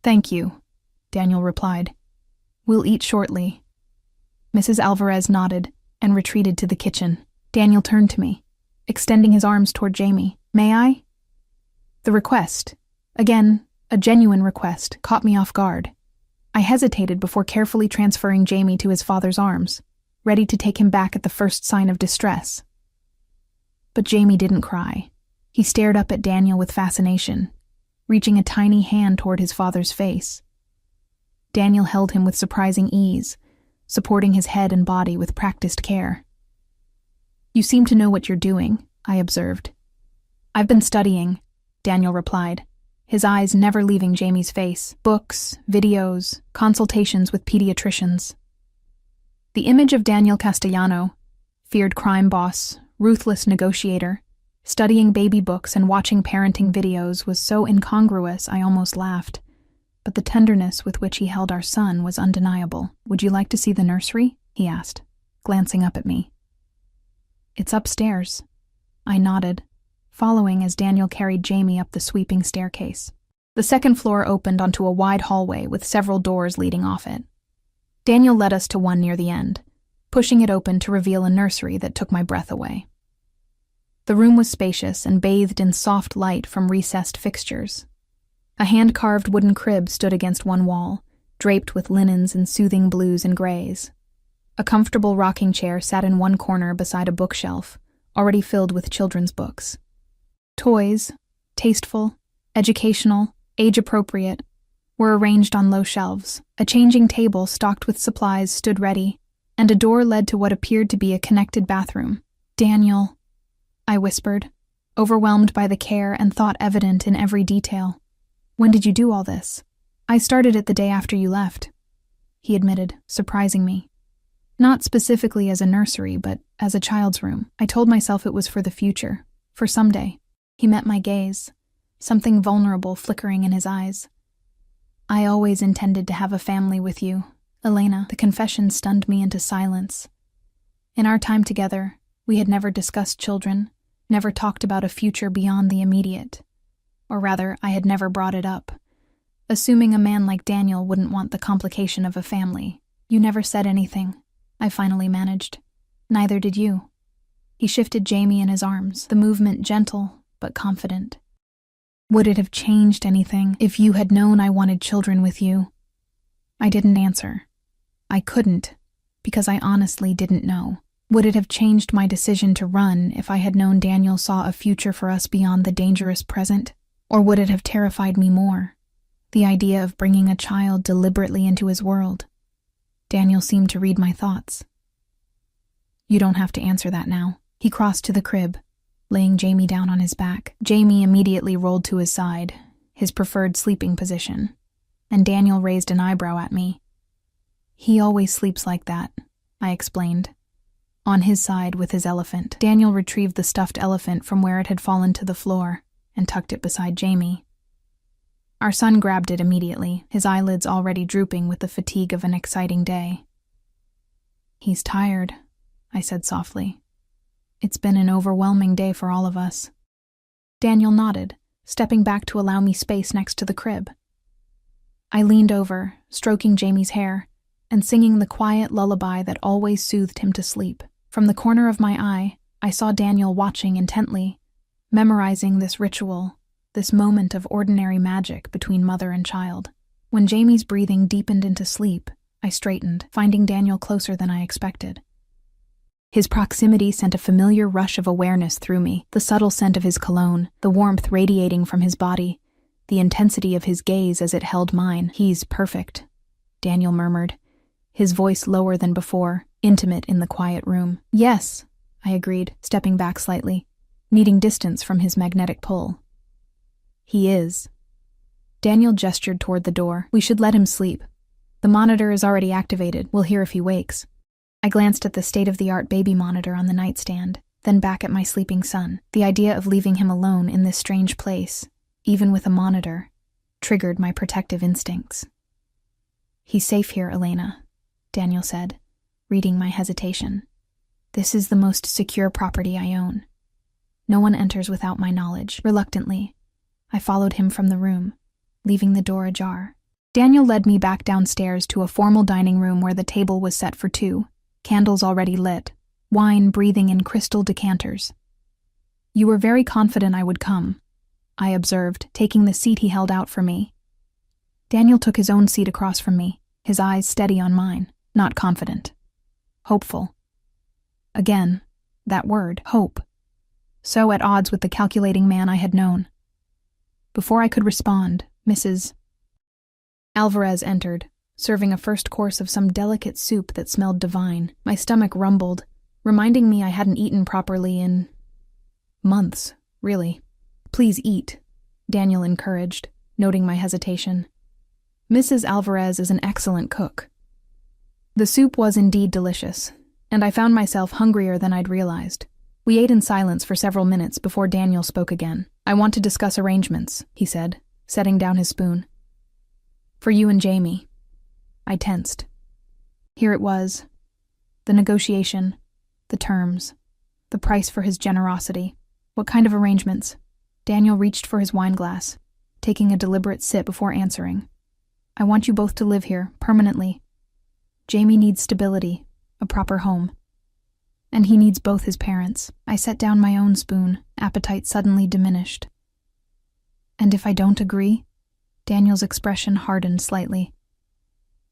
"Thank you," Daniel replied. "We'll eat shortly." Mrs. Alvarez nodded and retreated to the kitchen. Daniel turned to me, extending his arms toward Jamie. "May I?" The request, again, a genuine request, caught me off guard. I hesitated before carefully transferring Jamie to his father's arms, ready to take him back at the first sign of distress. But Jamie didn't cry. He stared up at Daniel with fascination, reaching a tiny hand toward his father's face. Daniel held him with surprising ease, supporting his head and body with practiced care. "You seem to know what you're doing," I observed. "I've been studying," Daniel replied, his eyes never leaving Jamie's face. "Books, videos, consultations with pediatricians." The image of Daniel Castellano, feared crime boss, ruthless negotiator, studying baby books and watching parenting videos was so incongruous I almost laughed. But the tenderness with which he held our son was undeniable. "Would you like to see the nursery?" he asked, glancing up at me. "It's upstairs." I nodded, following as Daniel carried Jamie up the sweeping staircase. The second floor opened onto a wide hallway with several doors leading off it. Daniel led us to one near the end, pushing it open to reveal a nursery that took my breath away. The room was spacious and bathed in soft light from recessed fixtures. A hand-carved wooden crib stood against one wall, draped with linens in soothing blues and grays. A comfortable rocking chair sat in one corner beside a bookshelf, already filled with children's books. Toys, tasteful, educational, age-appropriate, were arranged on low shelves. A changing table stocked with supplies stood ready, and a door led to what appeared to be a connected bathroom. "Daniel," I whispered, overwhelmed by the care and thought evident in every detail. "When did you do all this?" "I started it the day after you left," he admitted, surprising me. "Not specifically as a nursery, but as a child's room. I told myself it was for the future, for someday." He met my gaze, something vulnerable flickering in his eyes. "I always intended to have a family with you, Elena." The confession stunned me into silence. In our time together, we had never discussed children, never talked about a future beyond the immediate. Or rather, I had never brought it up, assuming a man like Daniel wouldn't want the complication of a family. "You never said anything," I finally managed. "Neither did you." He shifted Jamie in his arms, the movement gentle but confident. "Would it have changed anything if you had known I wanted children with you?" I didn't answer. I couldn't, because I honestly didn't know. Would it have changed my decision to run if I had known Daniel saw a future for us beyond the dangerous present? Or would it have terrified me more? The idea of bringing a child deliberately into his world. Daniel seemed to read my thoughts. You don't have to answer that now. He crossed to the crib, laying Jamie down on his back. Jamie immediately rolled to his side, his preferred sleeping position, and Daniel raised an eyebrow at me. He always sleeps like that, I explained. On his side with his elephant. Daniel retrieved the stuffed elephant from where it had fallen to the floor and tucked it beside Jamie. Our son grabbed it immediately, his eyelids already drooping with the fatigue of an exciting day. He's tired, I said softly. It's been an overwhelming day for all of us. Daniel nodded, stepping back to allow me space next to the crib. I leaned over, stroking Jamie's hair, and singing the quiet lullaby that always soothed him to sleep. From the corner of my eye, I saw Daniel watching intently, memorizing this ritual, this moment of ordinary magic between mother and child. When Jamie's breathing deepened into sleep, I straightened, finding Daniel closer than I expected. His proximity sent a familiar rush of awareness through me, the subtle scent of his cologne, the warmth radiating from his body, the intensity of his gaze as it held mine. He's perfect, Daniel murmured, his voice lower than before, intimate in the quiet room. Yes, I agreed, stepping back slightly, needing distance from his magnetic pull. He is. Daniel gestured toward the door. We should let him sleep. The monitor is already activated. We'll hear if he wakes. I glanced at the state-of-the-art baby monitor on the nightstand, then back at my sleeping son. The idea of leaving him alone in this strange place, even with a monitor, triggered my protective instincts. He's safe here, Elena, Daniel said, reading my hesitation. This is the most secure property I own. No one enters without my knowledge. Reluctantly, I followed him from the room, leaving the door ajar. Daniel led me back downstairs to a formal dining room where the table was set for two, candles already lit, wine breathing in crystal decanters. You were very confident I would come, I observed, taking the seat he held out for me. Daniel took his own seat across from me, his eyes steady on mine, not confident. Hopeful. Again, that word, hope. So at odds with the calculating man I had known. Before I could respond, Mrs. Alvarez entered, serving a first course of some delicate soup that smelled divine. My stomach rumbled, reminding me I hadn't eaten properly in months, really. Please eat, Daniel encouraged, noting my hesitation. Mrs. Alvarez is an excellent cook. The soup was indeed delicious, and I found myself hungrier than I'd realized. We ate in silence for several minutes before Daniel spoke again. I want to discuss arrangements, he said, setting down his spoon. For you and Jamie. I tensed. Here it was. The negotiation, the terms, the price for his generosity. What kind of arrangements? Daniel reached for his wineglass, taking a deliberate sip before answering. I want you both to live here, permanently. Jamie needs stability, a proper home. And he needs both his parents. I set down my own spoon, appetite suddenly diminished. And if I don't agree? Daniel's expression hardened slightly.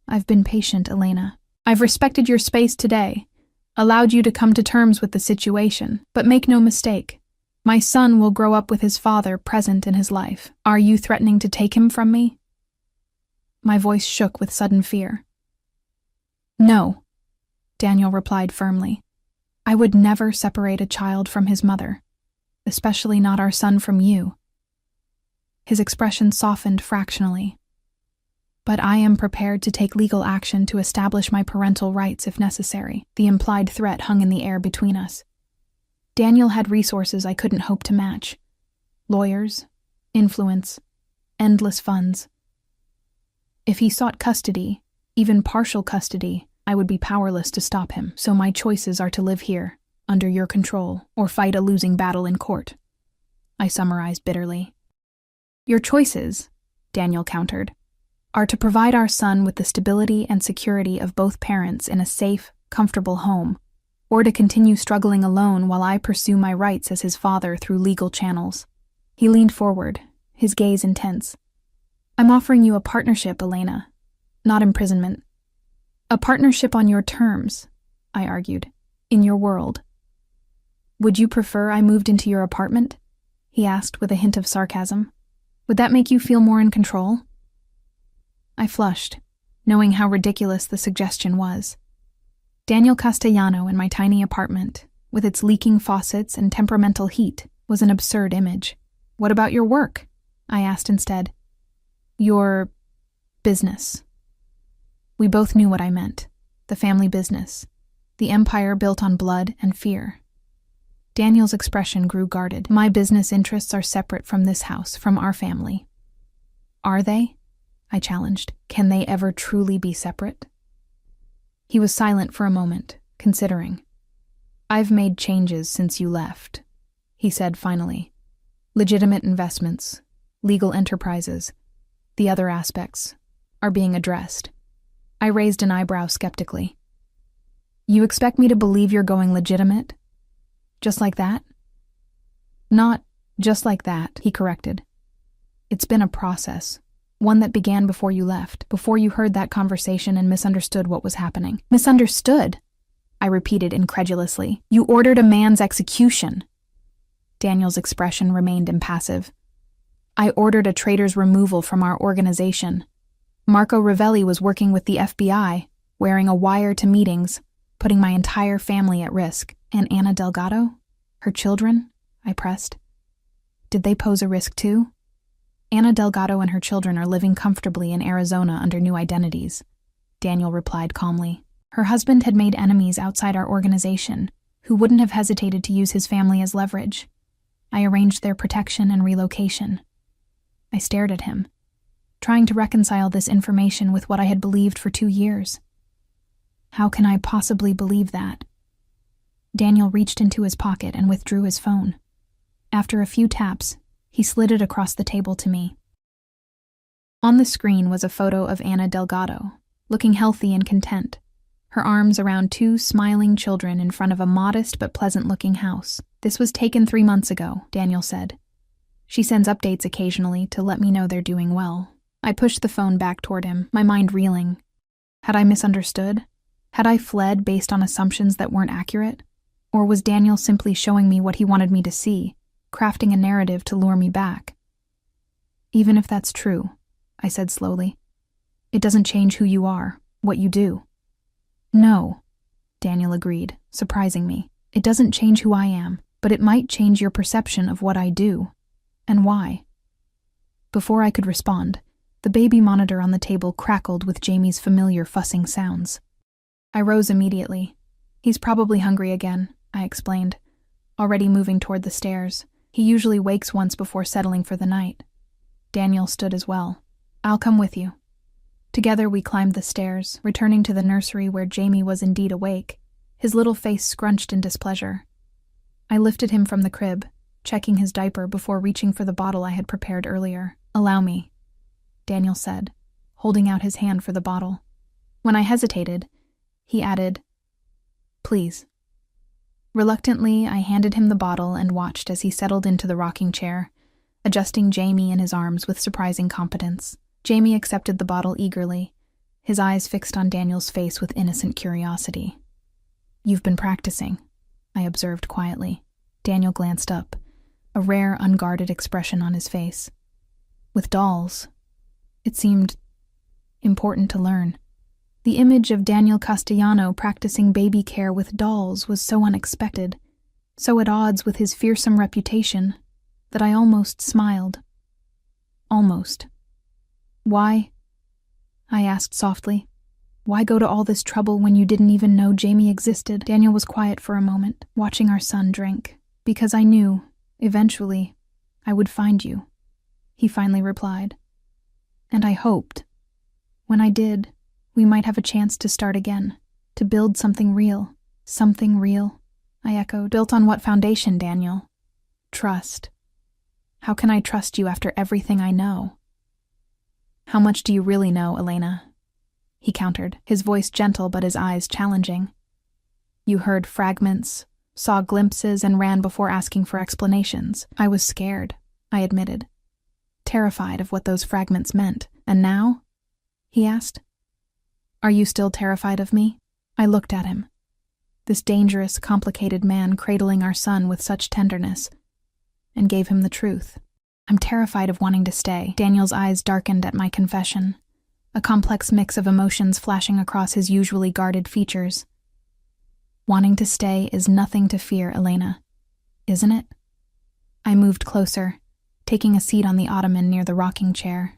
I've been patient, Elena. I've respected your space today, allowed you to come to terms with the situation, but make no mistake. My son will grow up with his father present in his life. Are you threatening to take him from me? My voice shook with sudden fear. No, Daniel replied firmly. I would never separate a child from his mother, especially not our son from you. His expression softened fractionally. But I am prepared to take legal action to establish my parental rights if necessary. The implied threat hung in the air between us. Daniel had resources I couldn't hope to match. Lawyers, influence, endless funds. If he sought custody, even partial custody, I would be powerless to stop him. So my choices are to live here, under your control, or fight a losing battle in court. I summarized bitterly. Your choices, Daniel countered, are to provide our son with the stability and security of both parents in a safe, comfortable home, or to continue struggling alone while I pursue my rights as his father through legal channels. He leaned forward, his gaze intense. I'm offering you a partnership, Elena, not imprisonment. A partnership on your terms, I argued, in your world. Would you prefer I moved into your apartment? He asked with a hint of sarcasm. Would that make you feel more in control? I flushed, knowing how ridiculous the suggestion was. Daniel Castellano in my tiny apartment, with its leaking faucets and temperamental heat, was an absurd image. What about your work? I asked instead. Your business. We both knew what I meant. The family business. The empire built on blood and fear. Daniel's expression grew guarded. My business interests are separate from this house, from our family. Are they? I challenged. Can they ever truly be separate? He was silent for a moment, considering. I've made changes since you left, he said finally. Legitimate investments, legal enterprises, the other aspects, are being addressed. I raised an eyebrow skeptically. You expect me to believe you're going legitimate? Just like that? Not just like that, he corrected. It's been a process. One that began before you left, before you heard that conversation and misunderstood what was happening. Misunderstood? I repeated incredulously. You ordered a man's execution. Daniel's expression remained impassive. I ordered a traitor's removal from our organization. Marco Ravelli was working with the FBI, wearing a wire to meetings, putting my entire family at risk. And Ana Delgado? Her children? I pressed. Did they pose a risk too? Ana Delgado and her children are living comfortably in Arizona under new identities, Daniel replied calmly. Her husband had made enemies outside our organization, who wouldn't have hesitated to use his family as leverage. I arranged their protection and relocation. I stared at him, trying to reconcile this information with what I had believed for 2 years. How can I possibly believe that? Daniel reached into his pocket and withdrew his phone. After a few taps, he slid it across the table to me. On the screen was a photo of Ana Delgado, looking healthy and content, her arms around 2 smiling children in front of a modest but pleasant-looking house. This was taken 3 months ago, Daniel said. She sends updates occasionally to let me know they're doing well. I pushed the phone back toward him, my mind reeling. Had I misunderstood? Had I fled based on assumptions that weren't accurate? Or was Daniel simply showing me what he wanted me to see, crafting a narrative to lure me back? Even if that's true, I said slowly, it doesn't change who you are, what you do. No, Daniel agreed, surprising me. It doesn't change who I am, but it might change your perception of what I do, and why. Before I could respond, the baby monitor on the table crackled with Jamie's familiar fussing sounds. I rose immediately. He's probably hungry again, I explained, already moving toward the stairs. He usually wakes once before settling for the night. Daniel stood as well. I'll come with you. Together we climbed the stairs, returning to the nursery where Jamie was indeed awake, his little face scrunched in displeasure. I lifted him from the crib, checking his diaper before reaching for the bottle I had prepared earlier. Allow me, Daniel said, holding out his hand for the bottle. When I hesitated, he added, Please. Reluctantly, I handed him the bottle and watched as he settled into the rocking chair, adjusting Jamie in his arms with surprising competence. Jamie accepted the bottle eagerly, his eyes fixed on Daniel's face with innocent curiosity. You've been practicing, I observed quietly. Daniel glanced up, a rare, unguarded expression on his face. With dolls, it seemed important to learn. The image of Daniel Castellano practicing baby care with dolls was so unexpected, so at odds with his fearsome reputation, that I almost smiled. Almost. Why? I asked softly. Why go to all this trouble when you didn't even know Jamie existed? Daniel was quiet for a moment, watching our son drink. Because I knew, eventually, I would find you, he finally replied. And I hoped. When I did, we might have a chance to start again, to build something real. Something real, I echoed. Built on what foundation, Daniel? Trust. How can I trust you after everything I know? How much do you really know, Elena? He countered, his voice gentle but his eyes challenging. You heard fragments, saw glimpses, and ran before asking for explanations. I was scared, I admitted, terrified of what those fragments meant. And now? He asked. Are you still terrified of me? I looked at him. This dangerous, complicated man cradling our son with such tenderness, and gave him the truth. I'm terrified of wanting to stay. Daniel's eyes darkened at my confession, a complex mix of emotions flashing across his usually guarded features. Wanting to stay is nothing to fear, Elena. Isn't it? I moved closer, taking a seat on the ottoman near the rocking chair.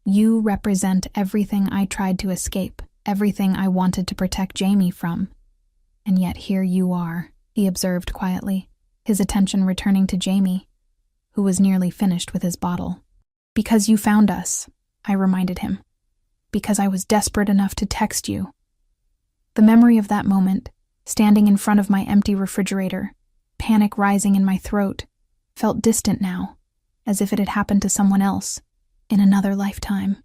You represent everything I tried to escape, everything I wanted to protect Jamie from. And yet here you are, he observed quietly, his attention returning to Jamie, who was nearly finished with his bottle. Because you found us, I reminded him. Because I was desperate enough to text you. The memory of that moment, standing in front of my empty refrigerator, panic rising in my throat, felt distant now, as if it had happened to someone else, in another lifetime.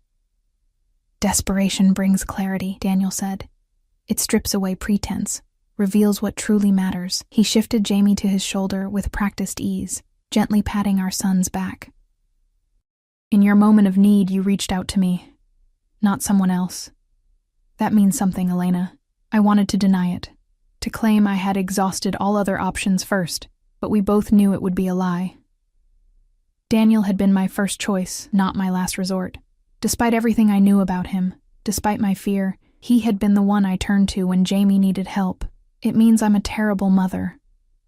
Desperation brings clarity, Daniel said. It strips away pretense, reveals what truly matters. He shifted Jamie to his shoulder with practiced ease, gently patting our son's back. In your moment of need, you reached out to me, not someone else. That means something, Elena. I wanted to deny it, to claim I had exhausted all other options first, but we both knew it would be a lie. Daniel had been my first choice, not my last resort. Despite everything I knew about him, despite my fear, he had been the one I turned to when Jamie needed help. It means I'm a terrible mother,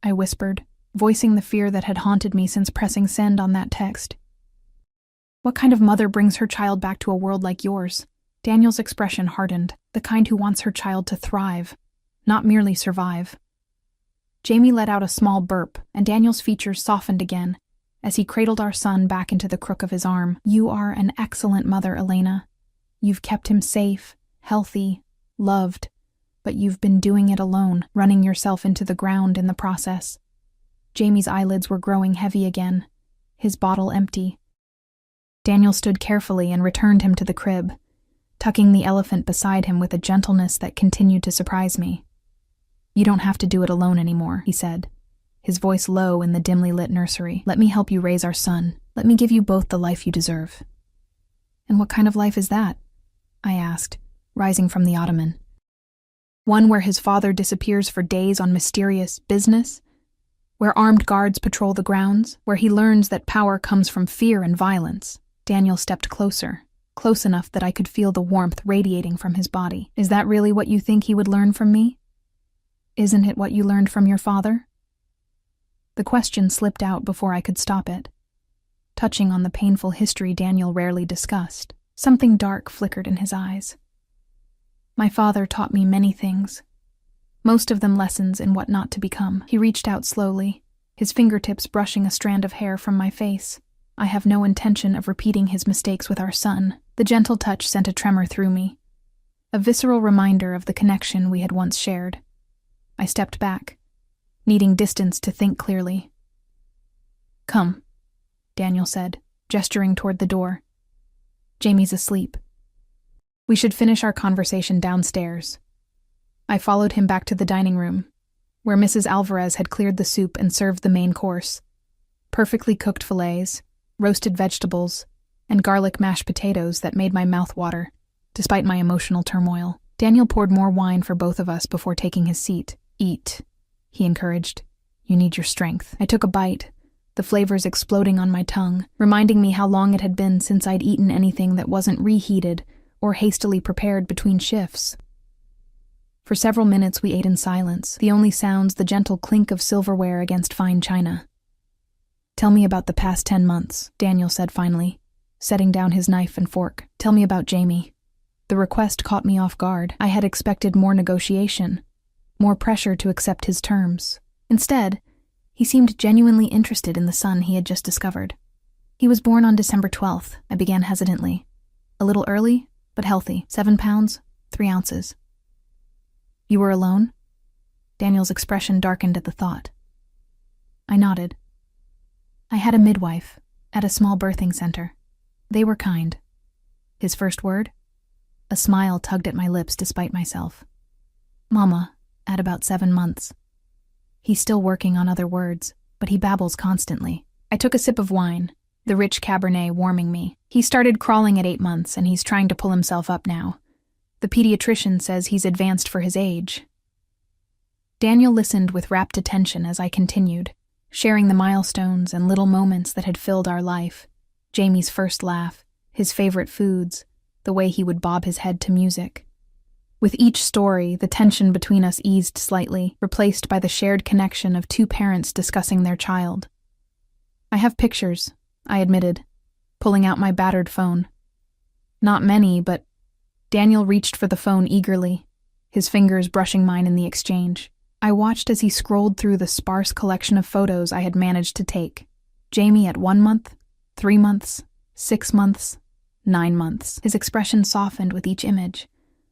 I whispered, voicing the fear that had haunted me since pressing send on that text. What kind of mother brings her child back to a world like yours? Daniel's expression hardened, the kind who wants her child to thrive, not merely survive. Jamie let out a small burp, and Daniel's features softened again, as he cradled our son back into the crook of his arm. You are an excellent mother, Elena. You've kept him safe, healthy, loved, but you've been doing it alone, running yourself into the ground in the process. Jamie's eyelids were growing heavy again, his bottle empty. Daniel stood carefully and returned him to the crib, tucking the elephant beside him with a gentleness that continued to surprise me. You don't have to do it alone anymore, he said, his voice low in the dimly lit nursery. Let me help you raise our son. Let me give you both the life you deserve. And what kind of life is that? I asked, rising from the ottoman. One where his father disappears for days on mysterious business? Where armed guards patrol the grounds? Where he learns that power comes from fear and violence? Daniel stepped closer, close enough that I could feel the warmth radiating from his body. Is that really what you think he would learn from me? Isn't it what you learned from your father? The question slipped out before I could stop it, touching on the painful history Daniel rarely discussed. Something dark flickered in his eyes. My father taught me many things, most of them lessons in what not to become. He reached out slowly, his fingertips brushing a strand of hair from my face. I have no intention of repeating his mistakes with our son. The gentle touch sent a tremor through me, a visceral reminder of the connection we had once shared. I stepped back, needing distance to think clearly. Come, Daniel said, gesturing toward the door. Jamie's asleep. We should finish our conversation downstairs. I followed him back to the dining room, where Mrs. Alvarez had cleared the soup and served the main course. Perfectly cooked fillets, roasted vegetables, and garlic mashed potatoes that made my mouth water, despite my emotional turmoil. Daniel poured more wine for both of us before taking his seat. Eat, he encouraged. You need your strength. I took a bite, the flavors exploding on my tongue, reminding me how long it had been since I'd eaten anything that wasn't reheated or hastily prepared between shifts. For several minutes we ate in silence, the only sounds the gentle clink of silverware against fine china. Tell me about the past 10 months, Daniel said finally, setting down his knife and fork. Tell me about Jamie. The request caught me off guard. I had expected more negotiation, more pressure to accept his terms. Instead, he seemed genuinely interested in the son he had just discovered. He was born on December 12th, I began hesitantly. A little early, but healthy. 7 pounds, 3 ounces. You were alone? Daniel's expression darkened at the thought. I nodded. I had a midwife at a small birthing center. They were kind. His first word? A smile tugged at my lips despite myself. Mama, at about 7 months. He's still working on other words, but he babbles constantly. I took a sip of wine, the rich Cabernet warming me. He started crawling at 8 months, and he's trying to pull himself up now. The pediatrician says he's advanced for his age. Daniel listened with rapt attention as I continued, sharing the milestones and little moments that had filled our life. Jamie's first laugh, his favorite foods, the way he would bob his head to music. With each story, the tension between us eased slightly, replaced by the shared connection of two parents discussing their child. "I have pictures," I admitted, pulling out my battered phone. "Not many, but—" Daniel reached for the phone eagerly, his fingers brushing mine in the exchange. I watched as he scrolled through the sparse collection of photos I had managed to take. Jamie at 1 month, 3 months, 6 months, 9 months. His expression softened with each image,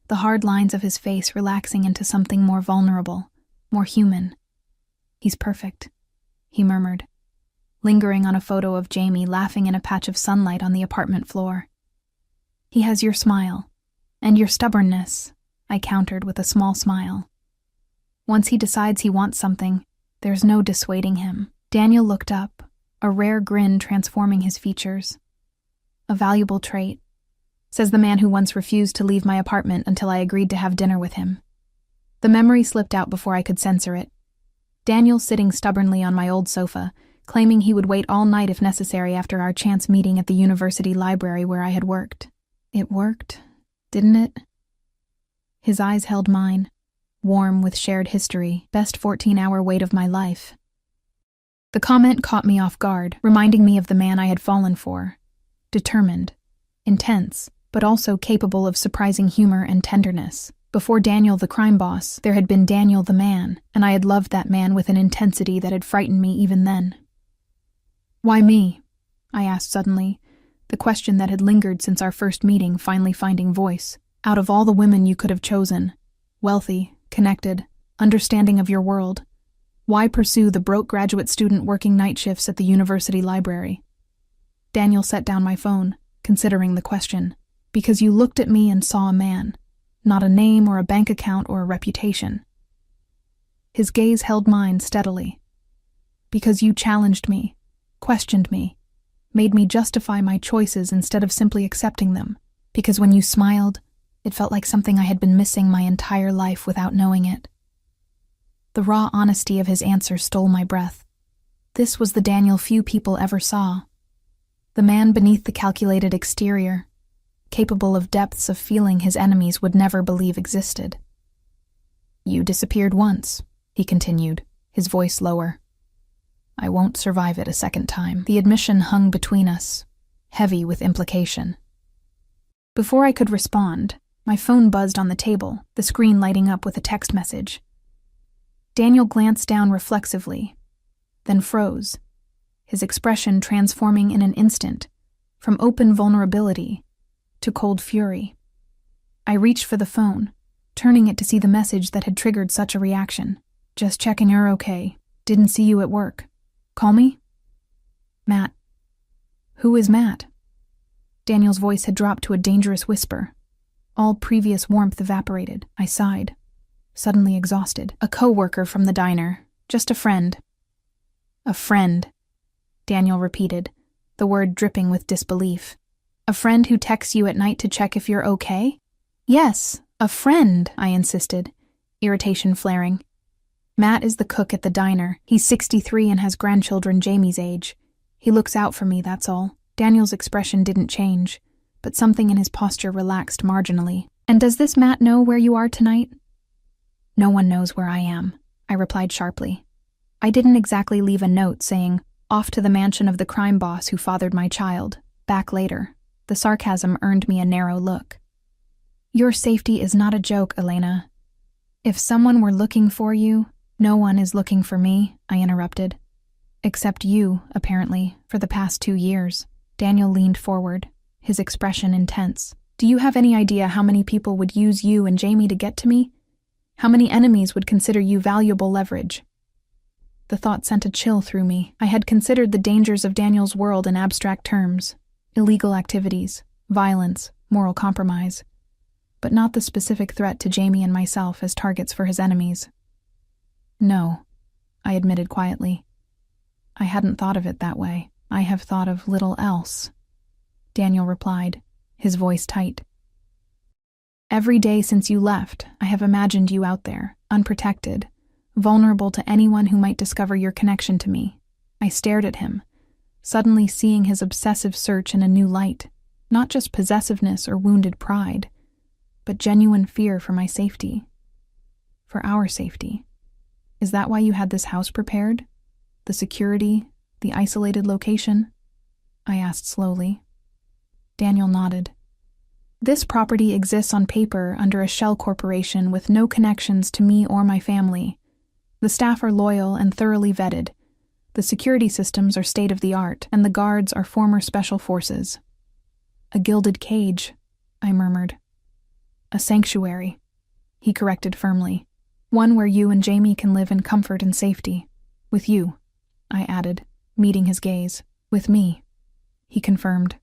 the hard lines of his face relaxing into something more vulnerable, more human. "He's perfect," he murmured, lingering on a photo of Jamie laughing in a patch of sunlight on the apartment floor. "He has your smile, and your stubbornness," I countered with a small smile. "Once he decides he wants something, there's no dissuading him." Daniel looked up, a rare grin transforming his features. "A valuable trait," says the man who once refused to leave my apartment until I agreed to have dinner with him. The memory slipped out before I could censor it. Daniel sitting stubbornly on my old sofa, claiming he would wait all night if necessary after our chance meeting at the university library where I had worked. It worked, didn't it? His eyes held mine, warm with shared history, best 14-hour wait of my life. The comment caught me off guard, reminding me of the man I had fallen for. Determined, intense, but also capable of surprising humor and tenderness. Before Daniel the crime boss, there had been Daniel the man, and I had loved that man with an intensity that had frightened me even then. "Why me?" I asked suddenly, the question that had lingered since our first meeting finally finding voice. "Out of all the women you could have chosen, wealthy, connected, understanding of your world, why pursue the broke graduate student working night shifts at the university library?" Daniel set down my phone, considering the question. "Because you looked at me and saw a man, not a name or a bank account or a reputation." His gaze held mine steadily. "Because you challenged me, questioned me, made me justify my choices instead of simply accepting them. Because when you smiled, it felt like something I had been missing my entire life without knowing it." The raw honesty of his answer stole my breath. This was the Daniel few people ever saw. The man beneath the calculated exterior, capable of depths of feeling his enemies would never believe existed. "You disappeared once," he continued, his voice lower. "I won't survive it a second time." The admission hung between us, heavy with implication. Before I could respond, my phone buzzed on the table, the screen lighting up with a text message. Daniel glanced down reflexively, then froze, his expression transforming in an instant, from open vulnerability to cold fury. I reached for the phone, turning it to see the message that had triggered such a reaction. "Just checking you're okay. Didn't see you at work. Call me?" "Matt." "Who is Matt?" Daniel's voice had dropped to a dangerous whisper. All previous warmth evaporated. I sighed, suddenly exhausted. "A co-worker from the diner. Just a friend." "A friend," Daniel repeated, the word dripping with disbelief. "A friend who texts you at night to check if you're okay?" "Yes, a friend," I insisted, irritation flaring. "Matt is the cook at the diner. He's 63 and has grandchildren Jamie's age. He looks out for me, that's all." Daniel's expression didn't change, but something in his posture relaxed marginally. "And does this Matt know where you are tonight?" "No one knows where I am," I replied sharply. I didn't exactly leave a note saying, "Off to the mansion of the crime boss who fathered my child. Back later." The sarcasm earned me a narrow look. "Your safety is not a joke, Elena. If someone were looking for you—" "No one is looking for me," I interrupted. "Except you, apparently, for the past 2 years. Daniel leaned forward, his expression intense. "Do you have any idea how many people would use you and Jamie to get to me? How many enemies would consider you valuable leverage?" The thought sent a chill through me. I had considered the dangers of Daniel's world in abstract terms: illegal activities, violence, moral compromise, but not the specific threat to Jamie and myself as targets for his enemies. "No," I admitted quietly. "I hadn't thought of it that way. I have thought of little else," Daniel replied, his voice tight. "Every day since you left, I have imagined you out there, unprotected, vulnerable to anyone who might discover your connection to me." I stared at him, suddenly seeing his obsessive search in a new light, not just possessiveness or wounded pride, but genuine fear for my safety. For our safety. Is that why you had this house prepared? The security, the isolated location? I asked slowly. Daniel nodded. This property exists on paper under a shell corporation with no connections to me or my family. The staff are loyal and thoroughly vetted. The security systems are state-of-the-art, and the guards are former special forces. A gilded cage, I murmured. A sanctuary, he corrected firmly. One where you and Jamie can live in comfort and safety. With you, I added, meeting his gaze. With me, he confirmed.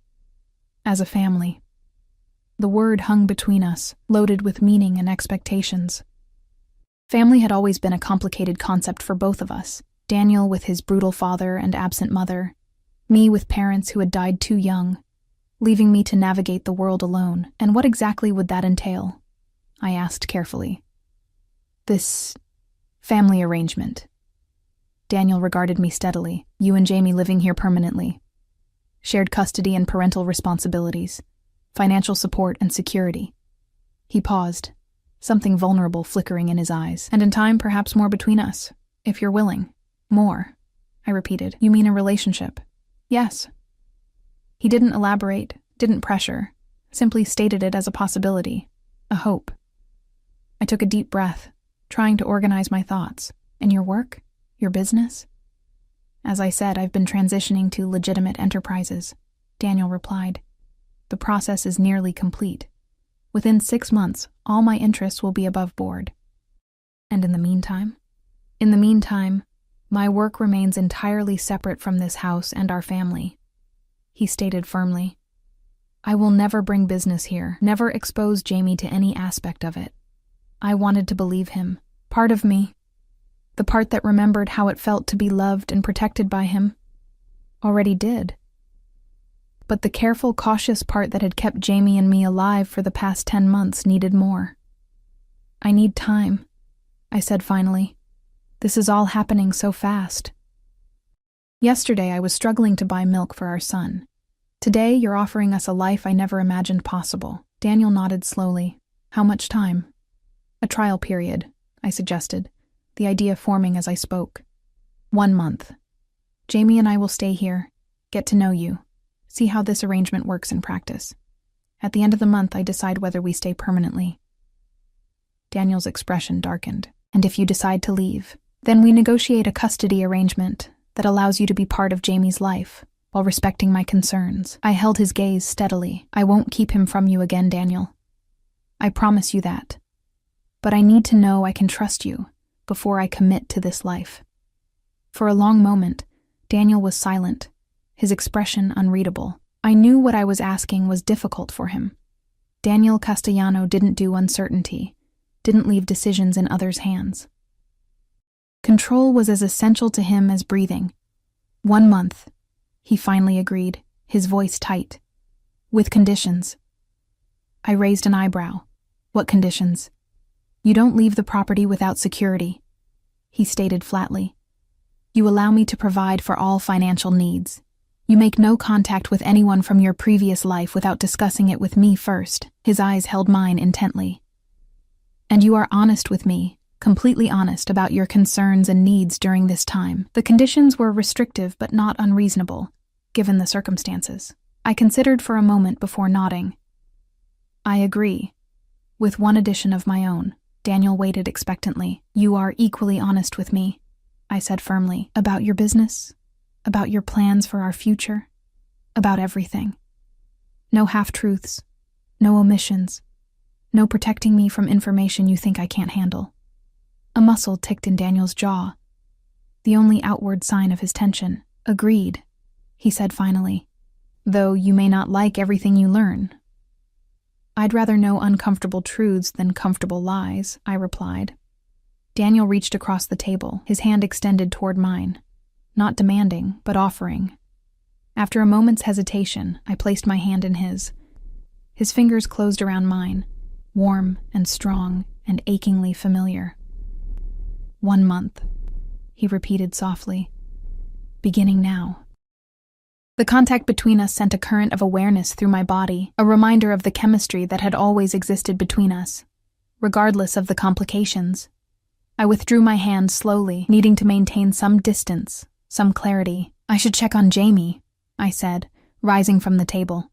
As a family. The word hung between us, loaded with meaning and expectations. Family had always been a complicated concept for both of us. Daniel with his brutal father and absent mother, me with parents who had died too young, leaving me to navigate the world alone. And what exactly would that entail? I asked carefully. This family arrangement. Daniel regarded me steadily. You and Jamie living here permanently. Shared custody and parental responsibilities. Financial support and security. He paused, something vulnerable flickering in his eyes. And in time, perhaps more between us, if you're willing. More, I repeated. You mean a relationship? Yes. He didn't elaborate, didn't pressure, simply stated it as a possibility, a hope. I took a deep breath, trying to organize my thoughts. And your work? Your business? As I said, I've been transitioning to legitimate enterprises, Daniel replied. The process is nearly complete. Within 6 months, all my interests will be above board. And in the meantime? In the meantime, my work remains entirely separate from this house and our family, he stated firmly. I will never bring business here, never expose Jamie to any aspect of it. I wanted to believe him, part of me, the part that remembered how it felt to be loved and protected by him, already did. But the careful, cautious part that had kept Jamie and me alive for the past 10 months needed more. I need time, I said finally. This is all happening so fast. Yesterday I was struggling to buy milk for our son. Today you're offering us a life I never imagined possible. Daniel nodded slowly. How much time? A trial period, I suggested, the idea forming as I spoke. 1 month. Jamie and I will stay here, get to know you, see how this arrangement works in practice. At the end of the month I decide whether we stay permanently. Daniel's expression darkened. And if you decide to leave? Then we negotiate a custody arrangement that allows you to be part of Jamie's life, while respecting my concerns. I held his gaze steadily. I won't keep him from you again, Daniel. I promise you that. But I need to know I can trust you before I commit to this life. For a long moment, Daniel was silent, his expression unreadable. I knew what I was asking was difficult for him. Daniel Castellano didn't do uncertainty, didn't leave decisions in others' hands. Control was as essential to him as breathing. 1 month, he finally agreed, his voice tight. With conditions. I raised an eyebrow. What conditions? You don't leave the property without security, he stated flatly. You allow me to provide for all financial needs. You make no contact with anyone from your previous life without discussing it with me first. His eyes held mine intently. And you are honest with me, completely honest about your concerns and needs during this time. The conditions were restrictive but not unreasonable, given the circumstances. I considered for a moment before nodding. I agree. With one addition of my own. Daniel waited expectantly. You are equally honest with me, I said firmly, about your business, about your plans for our future, about everything. No half-truths, no omissions, no protecting me from information you think I can't handle. A muscle ticked in Daniel's jaw, the only outward sign of his tension. Agreed, he said finally, though you may not like everything you learn. I'd rather know uncomfortable truths than comfortable lies, I replied. Daniel reached across the table, his hand extended toward mine, not demanding, but offering. After a moment's hesitation, I placed my hand in his. His fingers closed around mine, warm and strong and achingly familiar. 1 month, he repeated softly. Beginning now. The contact between us sent a current of awareness through my body, a reminder of the chemistry that had always existed between us, regardless of the complications. I withdrew my hand slowly, needing to maintain some distance, some clarity. "I should check on Jamie," I said, rising from the table.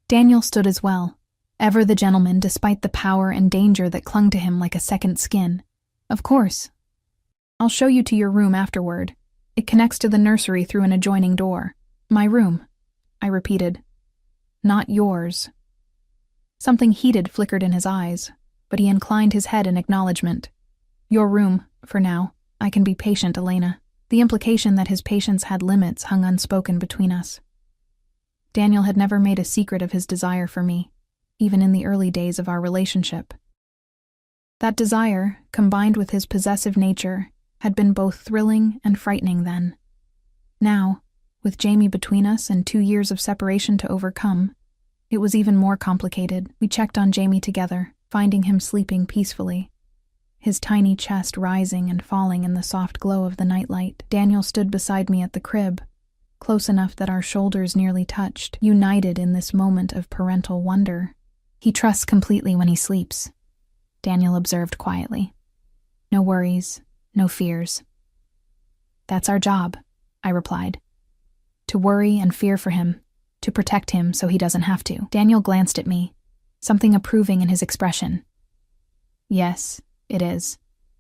Daniel stood as well, ever the gentleman despite the power and danger that clung to him like a second skin. "Of course. I'll show you to your room afterward. It connects to the nursery through an adjoining door." "My room," I repeated. "Not yours." Something heated flickered in his eyes, but he inclined his head in acknowledgement. "Your room, for now. I can be patient, Elena." The implication that his patience had limits hung unspoken between us. Daniel had never made a secret of his desire for me, even in the early days of our relationship. That desire, combined with his possessive nature, had been both thrilling and frightening then. Now, with Jamie between us and 2 years of separation to overcome, it was even more complicated. We checked on Jamie together, finding him sleeping peacefully, his tiny chest rising and falling in the soft glow of the nightlight. Daniel stood beside me at the crib, close enough that our shoulders nearly touched, united in this moment of parental wonder. "He trusts completely when he sleeps," Daniel observed quietly. "No worries, no fears." "That's our job," I replied. "To worry and fear for him, to protect him so he doesn't have to." Daniel glanced at me, something approving in his expression. "Yes, it is."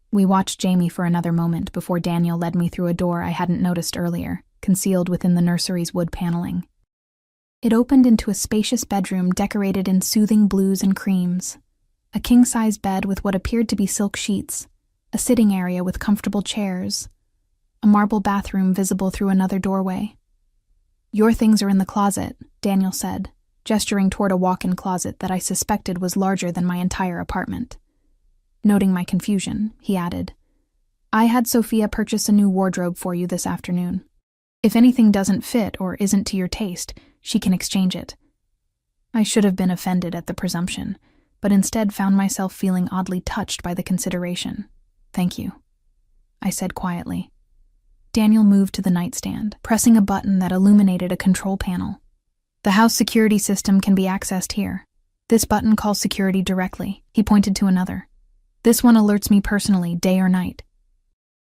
We watched Jamie for another moment before Daniel led me through a door I hadn't noticed earlier, concealed within the nursery's wood paneling. It opened into a spacious bedroom decorated in soothing blues and creams, a king-size bed with what appeared to be silk sheets, a sitting area with comfortable chairs, a marble bathroom visible through another doorway. "Your things are in the closet," Daniel said, gesturing toward a walk-in closet that I suspected was larger than my entire apartment. Noting my confusion, he added, "I had Sophia purchase a new wardrobe for you this afternoon. If anything doesn't fit or isn't to your taste, she can exchange it." I should have been offended at the presumption, but instead found myself feeling oddly touched by the consideration. "Thank you," I said quietly. Daniel moved to the nightstand, pressing a button that illuminated a control panel. "The house security system can be accessed here. This button calls security directly." He pointed to another. "This one alerts me personally, day or night."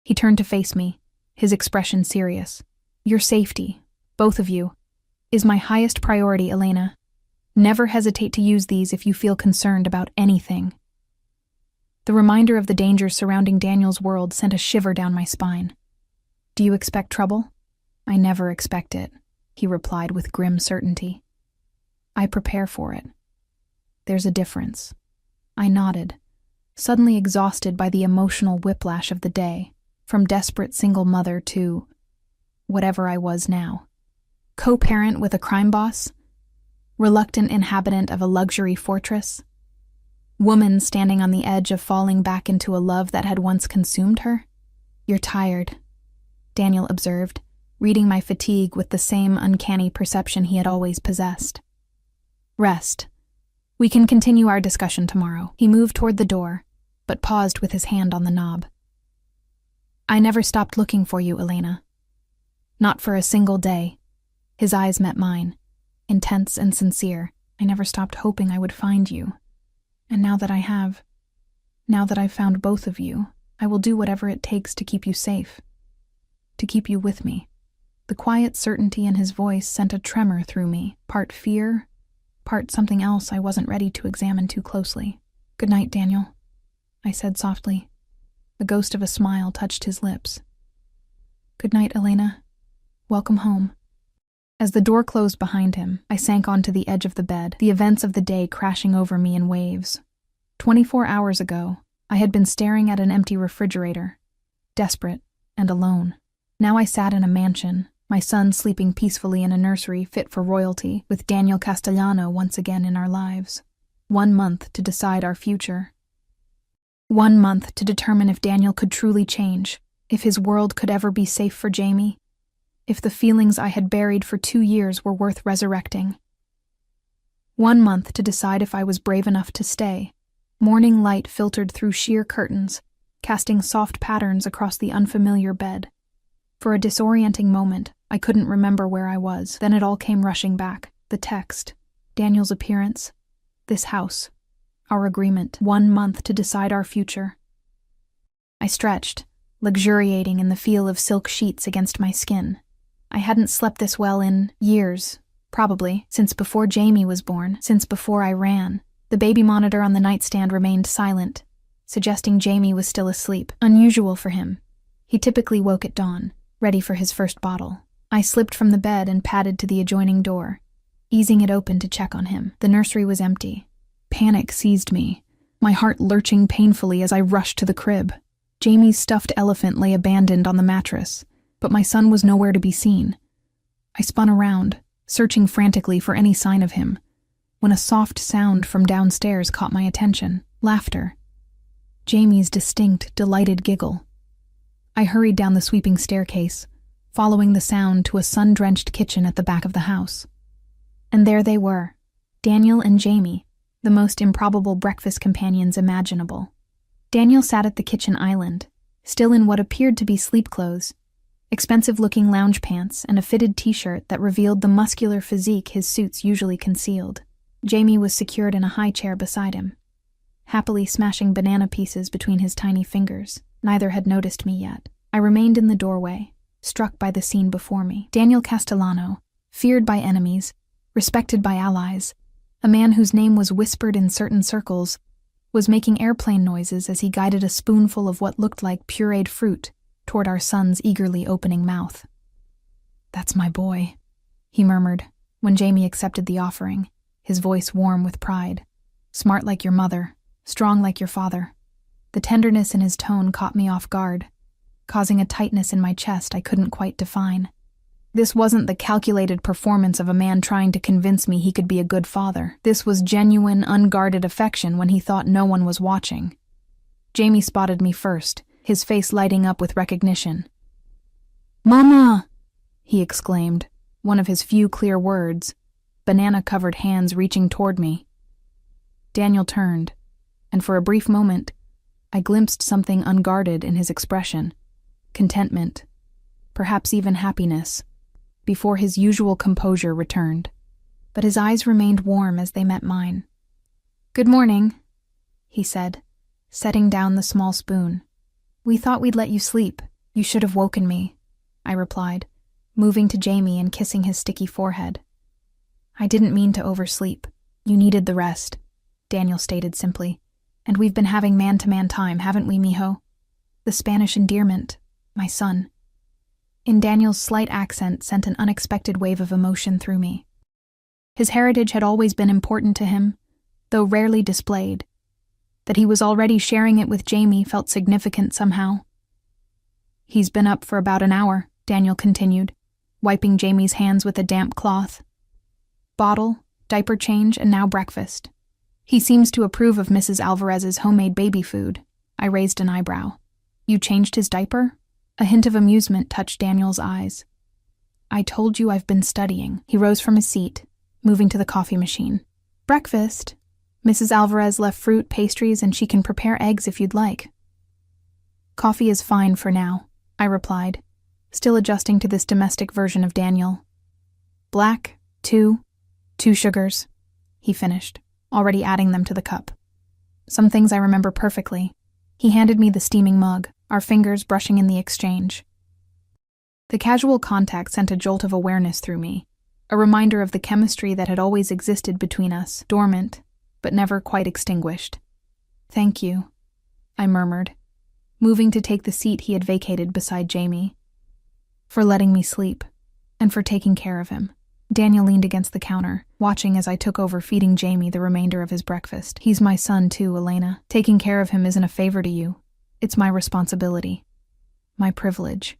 He turned to face me, his expression serious. "Your safety, both of you, is my highest priority, Elena. Never hesitate to use these if you feel concerned about anything." The reminder of the dangers surrounding Daniel's world sent a shiver down my spine. "Do you expect trouble?" "I never expect it," he replied with grim certainty. "I prepare for it." "There's a difference." I nodded, suddenly exhausted by the emotional whiplash of the day, from desperate single mother to whatever I was now. Co-parent with a crime boss? Reluctant inhabitant of a luxury fortress? Woman standing on the edge of falling back into a love that had once consumed her? "You're tired," Daniel observed, reading my fatigue with the same uncanny perception he had always possessed. "Rest. We can continue our discussion tomorrow." He moved toward the door, but paused with his hand on the knob. "I never stopped looking for you, Elena. Not for a single day." His eyes met mine, intense and sincere. "I never stopped hoping I would find you. And now that I've found both of you, I will do whatever it takes to keep you safe. To keep you with me." The quiet certainty in his voice sent a tremor through me, part fear, part something else I wasn't ready to examine too closely. "Good night, Daniel," I said softly. The ghost of a smile touched his lips. "Good night, Elena. Welcome home." As the door closed behind him, I sank onto the edge of the bed, the events of the day crashing over me in waves. 24 hours ago, I had been staring at an empty refrigerator, desperate and alone. Now I sat in a mansion, my son sleeping peacefully in a nursery fit for royalty, with Daniel Castellano once again in our lives. 1 month to decide our future. 1 month to determine if Daniel could truly change, if his world could ever be safe for Jamie, if the feelings I had buried for 2 years were worth resurrecting. 1 month to decide if I was brave enough to stay. Morning light filtered through sheer curtains, casting soft patterns across the unfamiliar bed. For a disorienting moment, I couldn't remember where I was. Then it all came rushing back. The text, Daniel's appearance, this house, our agreement, 1 month to decide our future. I stretched, luxuriating in the feel of silk sheets against my skin. I hadn't slept this well in years, probably, since before Jamie was born, since before I ran. The baby monitor on the nightstand remained silent, suggesting Jamie was still asleep, unusual for him. He typically woke at dawn, ready for his first bottle. I slipped from the bed and padded to the adjoining door, easing it open to check on him. The nursery was empty. Panic seized me, my heart lurching painfully as I rushed to the crib. Jamie's stuffed elephant lay abandoned on the mattress, but my son was nowhere to be seen. I spun around, searching frantically for any sign of him, when a soft sound from downstairs caught my attention. Laughter. Jamie's distinct, delighted giggle. I hurried down the sweeping staircase, following the sound to a sun-drenched kitchen at the back of the house. And there they were, Daniel and Jamie, the most improbable breakfast companions imaginable. Daniel sat at the kitchen island, still in what appeared to be sleep clothes, expensive-looking lounge pants and a fitted t-shirt that revealed the muscular physique his suits usually concealed. Jamie was secured in a high chair beside him, happily smashing banana pieces between his tiny fingers. Neither had noticed me yet. I remained in the doorway, struck by the scene before me. Daniel Castellano, feared by enemies, respected by allies, a man whose name was whispered in certain circles, was making airplane noises as he guided a spoonful of what looked like pureed fruit toward our son's eagerly opening mouth. "That's my boy," he murmured when Jamie accepted the offering, his voice warm with pride. "Smart like your mother, strong like your father." The tenderness in his tone caught me off guard, causing a tightness in my chest I couldn't quite define. This wasn't the calculated performance of a man trying to convince me he could be a good father. This was genuine, unguarded affection when he thought no one was watching. Jamie spotted me first, his face lighting up with recognition. "Mama!" he exclaimed, one of his few clear words, banana-covered hands reaching toward me. Daniel turned, and for a brief moment, I glimpsed something unguarded in his expression. Contentment, perhaps even happiness, before his usual composure returned. But his eyes remained warm as they met mine. "Good morning," he said, setting down the small spoon. "We thought we'd let you sleep. You should have woken me," I replied, moving to Jamie and kissing his sticky forehead. "I didn't mean to oversleep. You needed the rest," Daniel stated simply. "And we've been having man-to-man time, haven't we, mijo? The Spanish endearment, my son." In Daniel's slight accent sent an unexpected wave of emotion through me. His heritage had always been important to him, though rarely displayed. That he was already sharing it with Jamie felt significant somehow. "He's been up for about an hour," Daniel continued, wiping Jamie's hands with a damp cloth. "Bottle, diaper change, and now breakfast. He seems to approve of Mrs. Alvarez's homemade baby food." I raised an eyebrow. "You changed his diaper?" A hint of amusement touched Daniel's eyes. "I told you I've been studying." He rose from his seat, moving to the coffee machine. "Breakfast? Mrs. Alvarez left fruit, pastries, and she can prepare eggs if you'd like." "Coffee is fine for now," I replied, still adjusting to this domestic version of Daniel. "Black, 2 sugars," he finished, already adding them to the cup. Some things I remember perfectly. He handed me the steaming mug, our fingers brushing in the exchange. The casual contact sent a jolt of awareness through me, a reminder of the chemistry that had always existed between us, dormant, but never quite extinguished. "Thank you," I murmured, moving to take the seat he had vacated beside Jamie. "For letting me sleep, and for taking care of him." Daniel leaned against the counter, watching as I took over feeding Jamie the remainder of his breakfast. "He's my son too, Elena. Taking care of him isn't a favor to you. It's my responsibility. My privilege."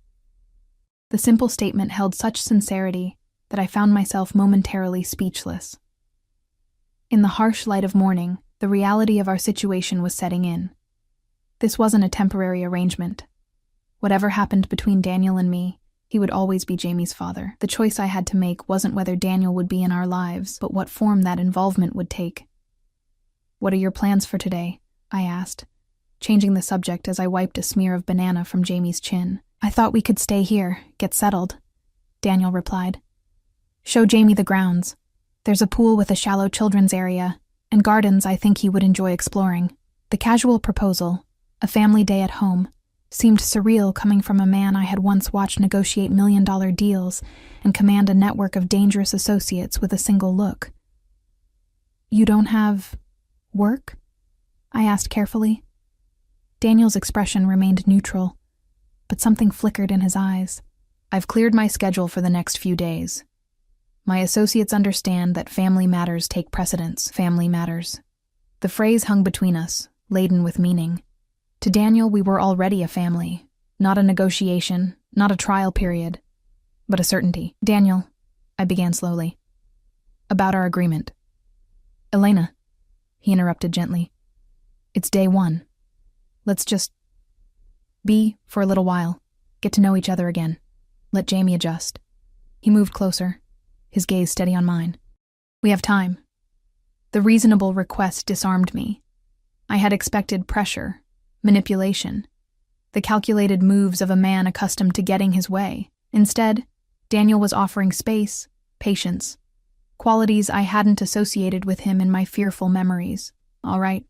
The simple statement held such sincerity that I found myself momentarily speechless. In the harsh light of morning, the reality of our situation was setting in. This wasn't a temporary arrangement. Whatever happened between Daniel and me, he would always be Jamie's father. The choice I had to make wasn't whether Daniel would be in our lives, but what form that involvement would take. "What are your plans for today?" I asked, changing the subject as I wiped a smear of banana from Jamie's chin. "I thought we could stay here, get settled." Daniel replied. Show Jamie the grounds. There's a pool with a shallow children's area, and gardens I think he would enjoy exploring. The casual proposal, a family day at home, seemed surreal coming from a man I had once watched negotiate million-dollar deals and command a network of dangerous associates with a single look. You don't have work? I asked carefully. Daniel's expression remained neutral, but something flickered in his eyes. I've cleared my schedule for the next few days. My associates understand that family matters take precedence. Family matters. The phrase hung between us, laden with meaning. To Daniel, we were already a family. Not a negotiation, not a trial period, but a certainty. Daniel, I began slowly. About our agreement. Elena, he interrupted gently. It's day one. Let's just be for a little while. Get to know each other again. Let Jamie adjust. He moved closer, his gaze steady on mine. We have time. The reasonable request disarmed me. I had expected pressure, manipulation, the calculated moves of a man accustomed to getting his way. Instead, Daniel was offering space, patience, qualities I hadn't associated with him in my fearful memories. All right,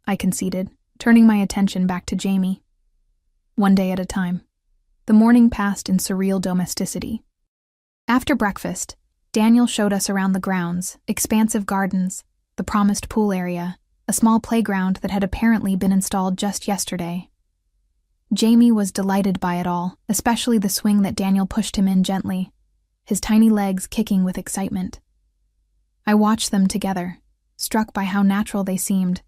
I conceded, turning my attention back to Jamie. One day at a time. The morning passed in surreal domesticity. After breakfast, Daniel showed us around the grounds, expansive gardens, the promised pool area, a small playground that had apparently been installed just yesterday. Jamie was delighted by it all, especially the swing that Daniel pushed him in gently, his tiny legs kicking with excitement. I watched them together, struck by how natural they seemed,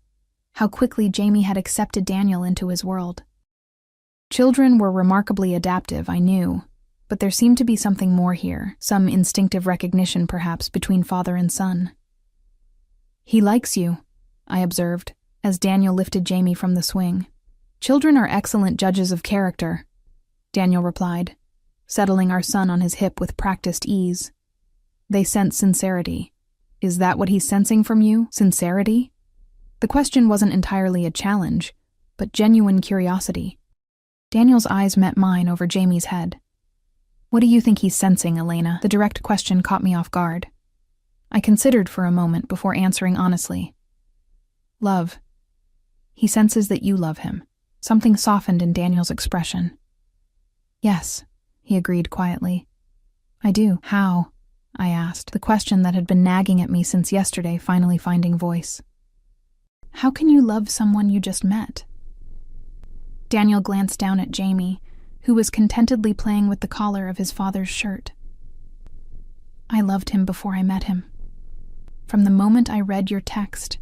how quickly Jamie had accepted Daniel into his world. Children were remarkably adaptive, I knew, but there seemed to be something more here, some instinctive recognition perhaps between father and son. He likes you, I observed, as Daniel lifted Jamie from the swing. Children are excellent judges of character, Daniel replied, settling our son on his hip with practiced ease. They sense sincerity. Is that what he's sensing from you? Sincerity? The question wasn't entirely a challenge, but genuine curiosity. Daniel's eyes met mine over Jamie's head. What do you think he's sensing, Elena? The direct question caught me off guard. I considered for a moment before answering honestly. Love. He senses that you love him. Something softened in Daniel's expression. Yes, he agreed quietly. I do. How? I asked, the question that had been nagging at me since yesterday finally finding voice. How can you love someone you just met? Daniel glanced down at Jamie, who was contentedly playing with the collar of his father's shirt. I loved him before I met him. From the moment I read your text,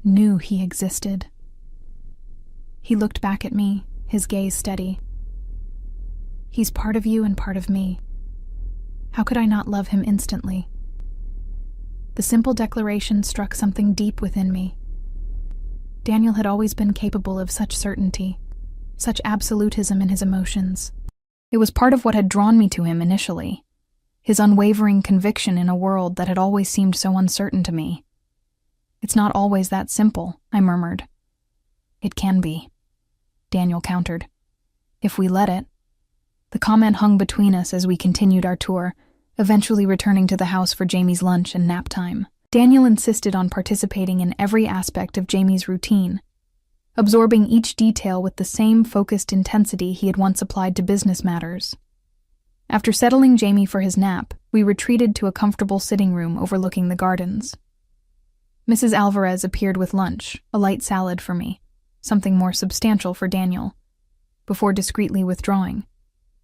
knew he existed. He looked back at me, his gaze steady. He's part of you and part of me. How could I not love him instantly? The simple declaration struck something deep within me. Daniel had always been capable of such certainty, such absolutism in his emotions. It was part of what had drawn me to him initially, his unwavering conviction in a world that had always seemed so uncertain to me. It's not always that simple, I murmured. It can be, Daniel countered. If we let it. The comment hung between us as we continued our tour, eventually returning to the house for Jamie's lunch and nap time. Daniel insisted on participating in every aspect of Jamie's routine, absorbing each detail with the same focused intensity he had once applied to business matters. After settling Jamie for his nap, we retreated to a comfortable sitting room overlooking the gardens. Mrs. Alvarez appeared with lunch, a light salad for me, something more substantial for Daniel, before discreetly withdrawing.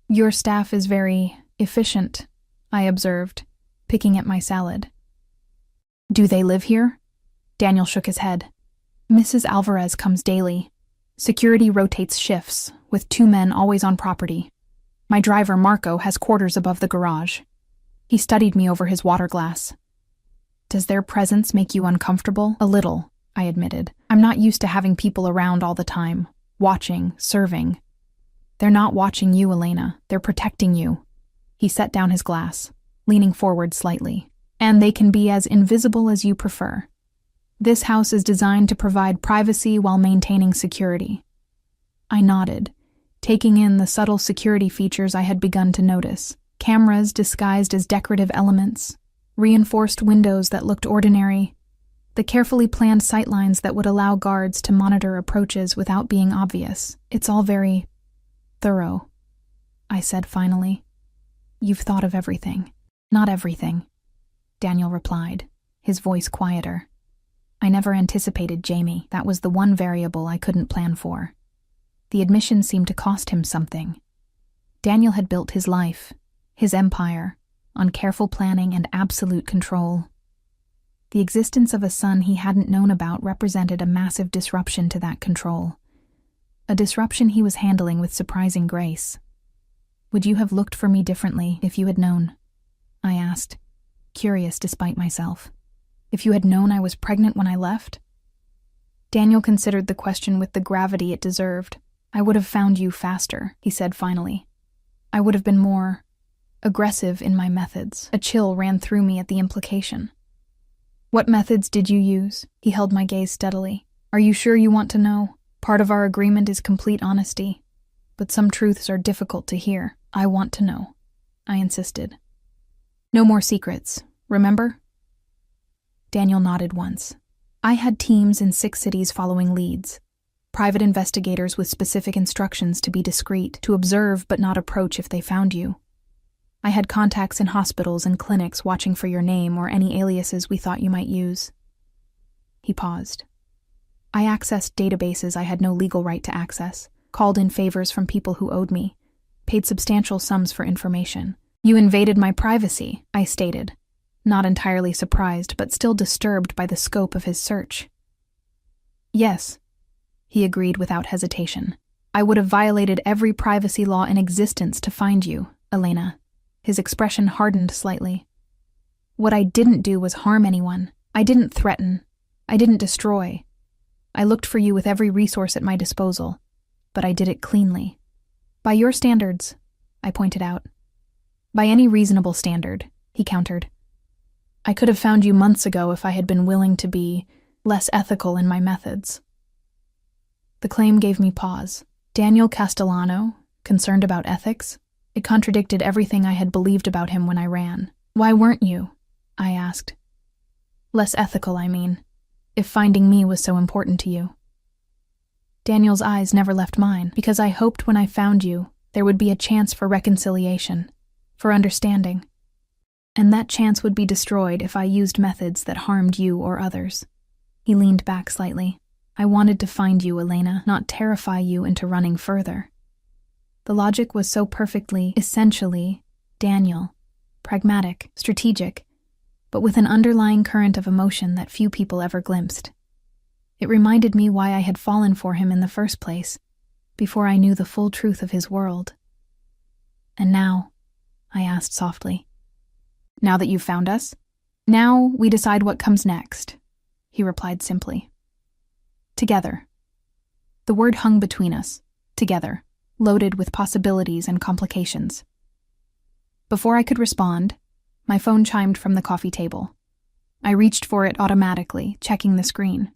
Your staff is very efficient, I observed, picking at my salad. Do they live here? Daniel shook his head. Mrs. Alvarez comes daily. Security rotates shifts, with 2 men always on property. My driver, Marco, has quarters above the garage. He studied me over his water glass. Does their presence make you uncomfortable? A little, I admitted. I'm not used to having people around all the time, watching, serving. They're not watching you, Elena. They're protecting you. He set down his glass, leaning forward slightly. And they can be as invisible as you prefer. This house is designed to provide privacy while maintaining security. I nodded, taking in the subtle security features I had begun to notice. Cameras disguised as decorative elements, reinforced windows that looked ordinary, the carefully planned sightlines that would allow guards to monitor approaches without being obvious. It's all very thorough, I said finally. You've thought of everything. Not everything, Daniel replied, his voice quieter. I never anticipated Jamie. That was the one variable I couldn't plan for. The admission seemed to cost him something. Daniel had built his life, his empire, on careful planning and absolute control. The existence of a son he hadn't known about represented a massive disruption to that control. A disruption he was handling with surprising grace. Would you have looked for me differently if you had known? I asked, curious despite myself. If you had known I was pregnant when I left? Daniel considered the question with the gravity it deserved. I would have found you faster, he said finally. I would have been more aggressive in my methods. A chill ran through me at the implication. What methods did you use? He held my gaze steadily. Are you sure you want to know? Part of our agreement is complete honesty, but some truths are difficult to hear. I want to know, I insisted. No more secrets, remember? Daniel nodded once. I had teams in 6 cities following leads. Private investigators with specific instructions to be discreet, to observe but not approach if they found you. I had contacts in hospitals and clinics watching for your name or any aliases we thought you might use. He paused. I accessed databases I had no legal right to access, called in favors from people who owed me, paid substantial sums for information. You invaded my privacy, I stated, not entirely surprised but still disturbed by the scope of his search. Yes, he agreed without hesitation. I would have violated every privacy law in existence to find you, Elena. His expression hardened slightly. What I didn't do was harm anyone. I didn't threaten. I didn't destroy. I looked for you with every resource at my disposal, but I did it cleanly. By your standards, I pointed out. By any reasonable standard, he countered. I could have found you months ago if I had been willing to be less ethical in my methods. The claim gave me pause. Daniel Castellano, concerned about ethics? It contradicted everything I had believed about him when I ran. Why weren't you? I asked. Less ethical, I mean, if finding me was so important to you. Daniel's eyes never left mine, because I hoped when I found you, there would be a chance for reconciliation, for understanding. And that chance would be destroyed if I used methods that harmed you or others. He leaned back slightly. I wanted to find you, Elena, not terrify you into running further. The logic was so perfectly, essentially, Daniel, pragmatic, strategic, but with an underlying current of emotion that few people ever glimpsed. It reminded me why I had fallen for him in the first place, before I knew the full truth of his world. And now, I asked softly, now that you've found us? Now we decide what comes next, he replied simply. Together. The word hung between us, together, loaded with possibilities and complications. Before I could respond, my phone chimed from the coffee table. I reached for it automatically, checking the screen.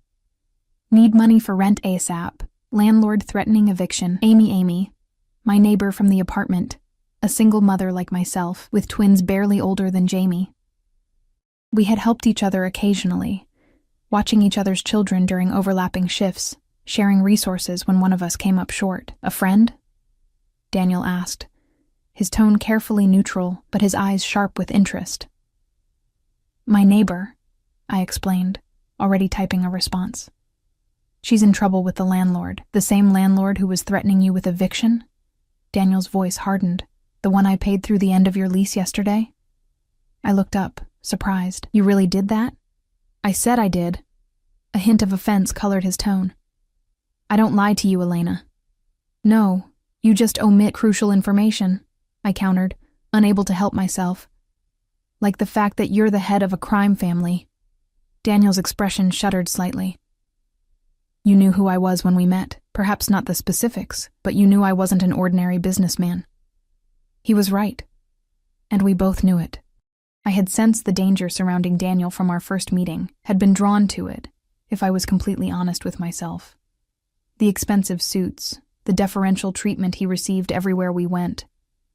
Need money for rent ASAP. Landlord threatening eviction. Amy, my neighbor from the apartment, a single mother like myself, with twins barely older than Jamie. We had helped each other occasionally, watching each other's children during overlapping shifts, sharing resources when one of us came up short. A friend? Daniel asked, his tone carefully neutral, but his eyes sharp with interest. My neighbor, I explained, already typing a response. She's in trouble with the landlord, the same landlord who was threatening you with eviction? Daniel's voice hardened. The one I paid through the end of your lease yesterday? I looked up, surprised. You really did that? I said I did. A hint of offense colored his tone. I don't lie to you, Elena. No, you just omit crucial information, I countered, unable to help myself. Like the fact that you're the head of a crime family. Daniel's expression shuddered slightly. You knew who I was when we met, perhaps not the specifics, but you knew I wasn't an ordinary businessman. He was right, and we both knew it. I had sensed the danger surrounding Daniel from our first meeting, had been drawn to it, if I was completely honest with myself. The expensive suits, the deferential treatment he received everywhere we went,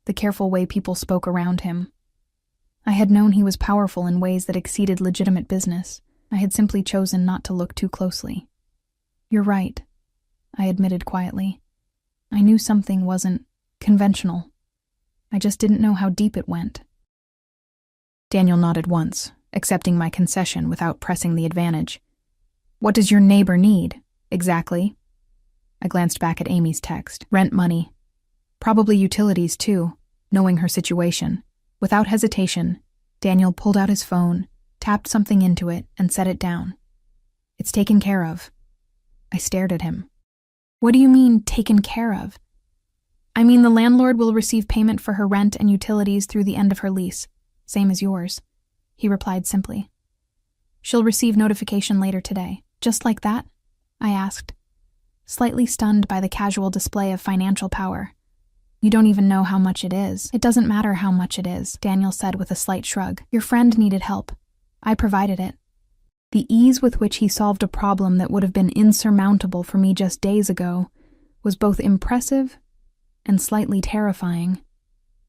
the careful way people spoke around him. I had known he was powerful in ways that exceeded legitimate business. I had simply chosen not to look too closely. "You're right," I admitted quietly. I knew something wasn't conventional. I just didn't know how deep it went. Daniel nodded once, accepting my concession without pressing the advantage. "What does your neighbor need, exactly?" I glanced back at Amy's text. "Rent money. Probably utilities, too," knowing her situation. Without hesitation, Daniel pulled out his phone, tapped something into it, and set it down. "It's taken care of." I stared at him. "What do you mean, taken care of?" "I mean the landlord will receive payment for her rent and utilities through the end of her lease, same as yours," he replied simply. "She'll receive notification later today." "Just like that?" I asked, slightly stunned by the casual display of financial power. "You don't even know how much it is." "It doesn't matter how much it is," Daniel said with a slight shrug. "Your friend needed help. I provided it." The ease with which he solved a problem that would have been insurmountable for me just days ago was both impressive and slightly terrifying.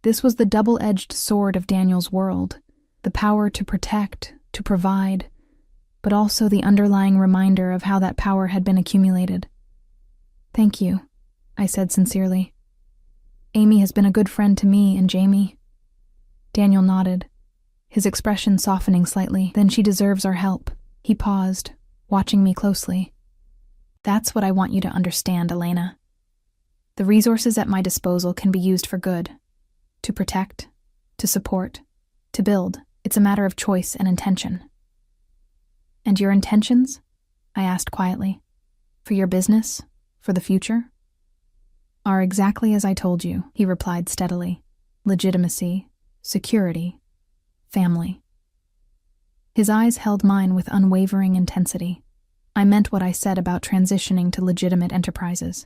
This was the double-edged sword of Daniel's world, the power to protect, to provide, but also the underlying reminder of how that power had been accumulated. "Thank you," I said sincerely. "Amy has been a good friend to me and Jamie." Daniel nodded, his expression softening slightly. "Then she deserves our help." He paused, watching me closely. "That's what I want you to understand, Elena. The resources at my disposal can be used for good. To protect, to support, to build. It's a matter of choice and intention." "And your intentions?" I asked quietly. "For your business? For the future?" "Are exactly as I told you," he replied steadily. "Legitimacy, security, family." His eyes held mine with unwavering intensity. I meant what I said about transitioning to legitimate enterprises.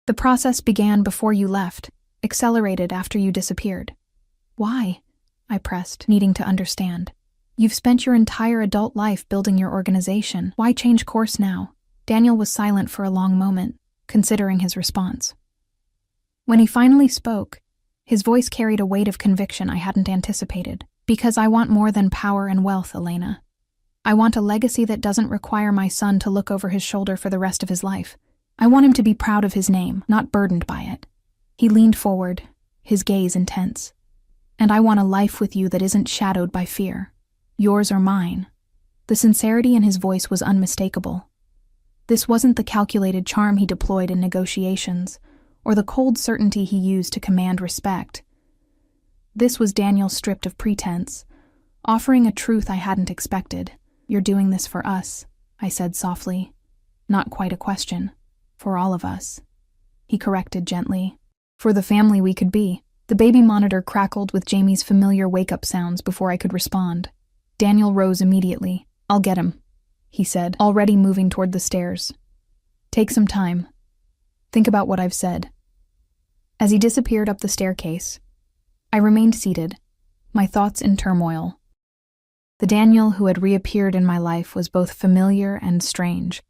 "The process began before you left, accelerated after you disappeared." "Why?" I pressed, needing to understand. "You've spent your entire adult life building your organization. Why change course now?" Daniel was silent for a long moment, considering his response. When he finally spoke, his voice carried a weight of conviction I hadn't anticipated. "Because I want more than power and wealth, Elena. I want a legacy that doesn't require my son to look over his shoulder for the rest of his life. I want him to be proud of his name, not burdened by it." He leaned forward, his gaze intense. "And I want a life with you that isn't shadowed by fear. Yours or mine." The sincerity in his voice was unmistakable. This wasn't the calculated charm he deployed in negotiations, or the cold certainty he used to command respect. This was Daniel stripped of pretense, offering a truth I hadn't expected. "You're doing this for us," I said softly. "Not quite a question. For all of us." He corrected gently. "For the family we could be." The baby monitor crackled with Jamie's familiar wake-up sounds before I could respond. Daniel rose immediately. "I'll get him," he said, already moving toward the stairs. "Take some time. Think about what I've said." As he disappeared up the staircase, I remained seated, my thoughts in turmoil. The Daniel who had reappeared in my life was both familiar and strange.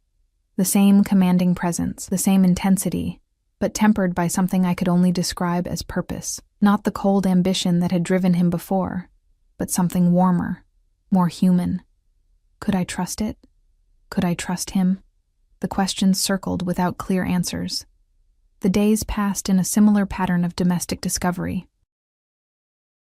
The same commanding presence, the same intensity, but tempered by something I could only describe as purpose. Not the cold ambition that had driven him before, but something warmer, more human. Could I trust it? Could I trust him? The questions circled without clear answers. The days passed in a similar pattern of domestic discovery.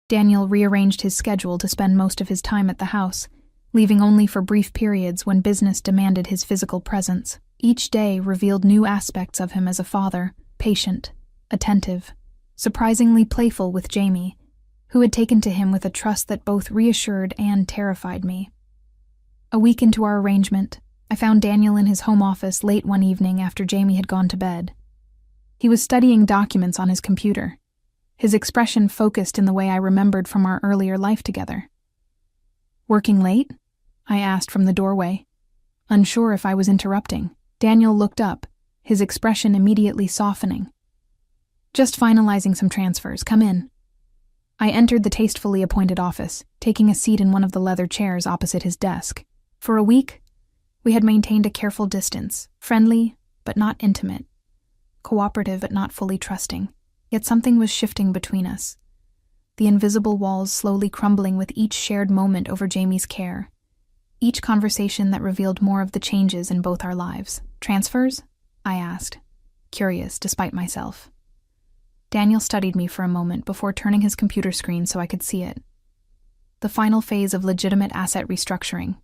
Daniel rearranged his schedule to spend most of his time at the house, leaving only for brief periods when business demanded his physical presence. Each day revealed new aspects of him as a father, patient, attentive, surprisingly playful with Jamie, who had taken to him with a trust that both reassured and terrified me. A week into our arrangement, I found Daniel in his home office late one evening after Jamie had gone to bed. He was studying documents on his computer, his expression focused in the way I remembered from our earlier life together. "Working late?" I asked from the doorway, unsure if I was interrupting. Daniel looked up, his expression immediately softening. "Just finalizing some transfers. Come in." I entered the tastefully appointed office, taking a seat in one of the leather chairs opposite his desk. For a week, we had maintained a careful distance, friendly but not intimate, cooperative but not fully trusting. Yet something was shifting between us, the invisible walls slowly crumbling with each shared moment over Jamie's care, each conversation that revealed more of the changes in both our lives. Transfers? I asked, curious despite myself. Daniel studied me for a moment before turning his computer screen so I could see it. The final phase of legitimate asset restructuring.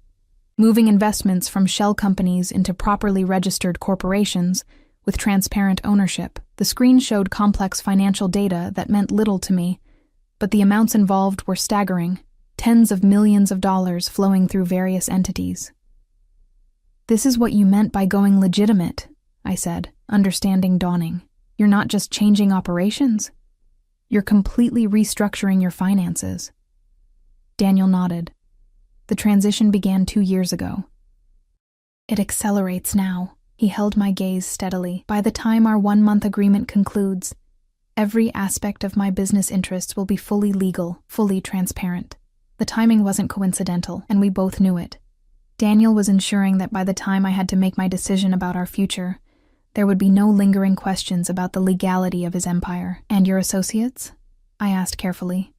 Moving investments from shell companies into properly registered corporations with transparent ownership. The screen showed complex financial data that meant little to me, but the amounts involved were staggering, tens of millions of dollars flowing through various entities. "This is what you meant by going legitimate," I said, understanding dawning. "You're not just changing operations. You're completely restructuring your finances." Daniel nodded. "The transition began 2 years ago. It accelerates now." He held my gaze steadily. "By the time our 1-month agreement concludes, every aspect of my business interests will be fully legal, fully transparent." The timing wasn't coincidental, and we both knew it. Daniel was ensuring that by the time I had to make my decision about our future, there would be no lingering questions about the legality of his empire. "And your associates?" I asked carefully.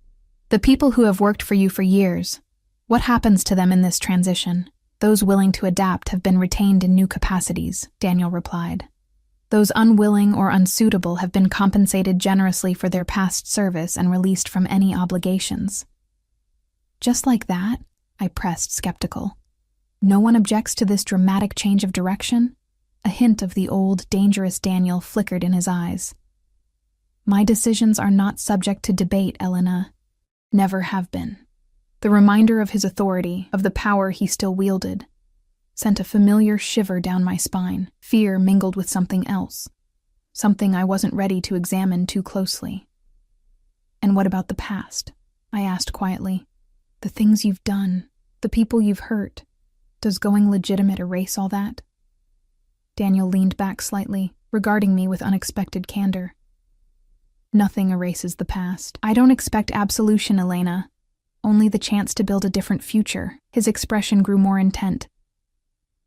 "The people who have worked for you for years. What happens to them in this transition?" "Those willing to adapt have been retained in new capacities," Daniel replied. "Those unwilling or unsuitable have been compensated generously for their past service and released from any obligations." "Just like that?" I pressed, skeptical. "No one objects to this dramatic change of direction?" A hint of the old, dangerous Daniel flickered in his eyes. "My decisions are not subject to debate, Elena. Never have been." The reminder of his authority, of the power he still wielded, sent a familiar shiver down my spine. Fear mingled with something else, something I wasn't ready to examine too closely. "And what about the past?" I asked quietly. "The things you've done, the people you've hurt. Does going legitimate erase all that?" Daniel leaned back slightly, regarding me with unexpected candor. "Nothing erases the past. I don't expect absolution, Elena. Only the chance to build a different future." His expression grew more intent.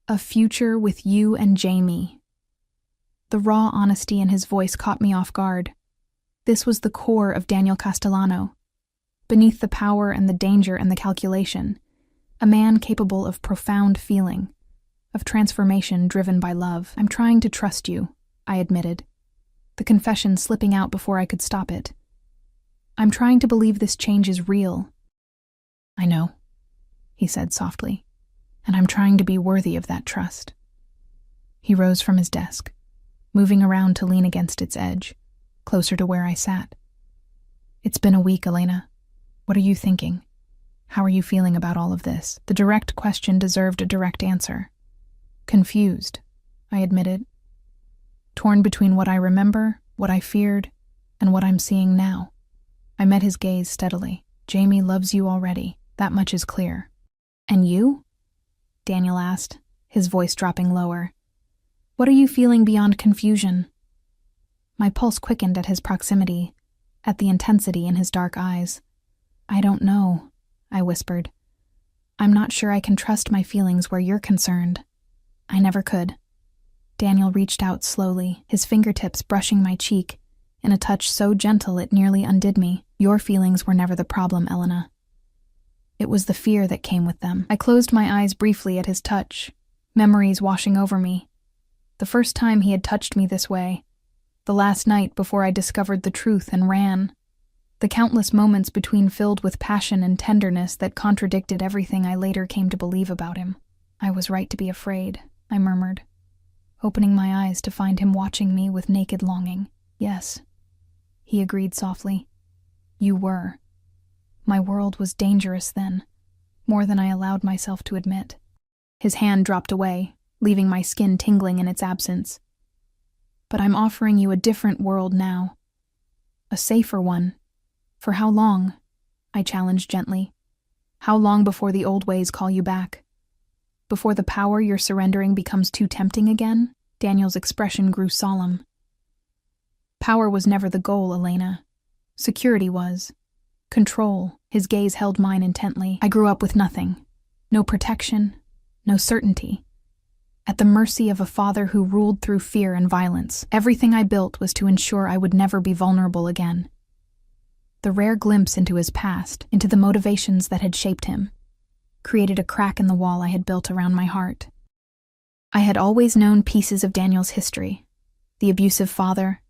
"A future with you and Jamie." The raw honesty in his voice caught me off guard. This was the core of Daniel Castellano. Beneath the power and the danger and the calculation, a man capable of profound feeling, of transformation driven by love. "I'm trying to trust you," I admitted, the confession slipping out before I could stop it. "I'm trying to believe this change is real." "I know," he said softly, "and I'm trying to be worthy of that trust." He rose from his desk, moving around to lean against its edge, closer to where I sat. "It's been a week, Elena. What are you thinking? How are you feeling about all of this?" The direct question deserved a direct answer. "Confused," I admitted. "Torn between what I remember, what I feared, and what I'm seeing now." I met his gaze steadily. "Jamie loves you already. That much is clear." "And you?" Daniel asked, his voice dropping lower. "What are you feeling beyond confusion?" My pulse quickened at his proximity, at the intensity in his dark eyes. "I don't know," I whispered. "I'm not sure I can trust my feelings where you're concerned. I never could." Daniel reached out slowly, his fingertips brushing my cheek, in a touch so gentle it nearly undid me. "Your feelings were never the problem, Elena. It was the fear that came with them." I closed my eyes briefly at his touch, memories washing over me. The first time he had touched me this way, the last night before I discovered the truth and ran, the countless moments between filled with passion and tenderness that contradicted everything I later came to believe about him. "I was right to be afraid," I murmured, opening my eyes to find him watching me with naked longing. "Yes," he agreed softly. "You were. My world was dangerous then, more than I allowed myself to admit." His hand dropped away, leaving my skin tingling in its absence. "But I'm offering you a different world now. A safer one. For how long?" I challenged gently. "How long before the old ways call you back? Before the power you're surrendering becomes too tempting again?" Daniel's expression grew solemn. "Power was never the goal, Elena. Security was. Control." His gaze held mine intently. "I grew up with nothing. No protection, no certainty. at the mercy of a father who ruled through fear and violence. Everything I built was to ensure I would never be vulnerable again. The rare glimpse into his past, into the motivations that had shaped him, created a crack in the wall I had built around my heart. I had always known pieces of Daniel's history: the abusive father,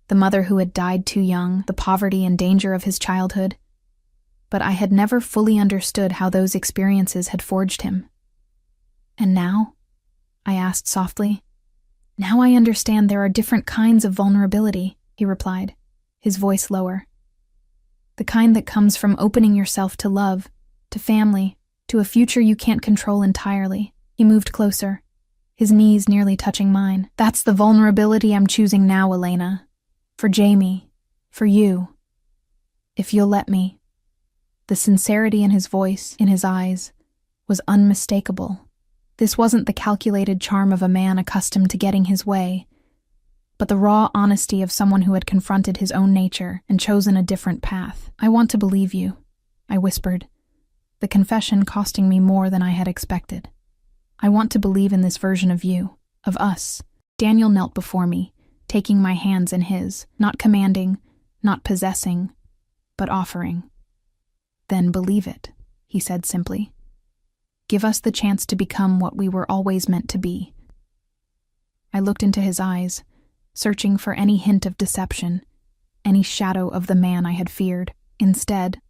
the mother who had died too young, the poverty and danger of his childhood. But I had never fully understood how those experiences had forged him. And now? I asked softly. Now I understand there are different kinds of vulnerability, he replied, his voice lower. The kind that comes from opening yourself to love, to family, to a future you can't control entirely. He moved closer, his knees nearly touching mine. That's the vulnerability I'm choosing now, Elena. For Jamie, for you. If you'll let me. The sincerity in his voice, in his eyes, was unmistakable. This wasn't the calculated charm of a man accustomed to getting his way, but the raw honesty of someone who had confronted his own nature and chosen a different path. I want to believe you, I whispered, the confession costing me more than I had expected. I want to believe in this version of you, of us. Daniel knelt before me, taking my hands in his, not commanding, not possessing, but offering. Then believe it, he said simply. Give us the chance to become what we were always meant to be. I looked into his eyes, searching for any hint of deception, any shadow of the man I had feared. Instead,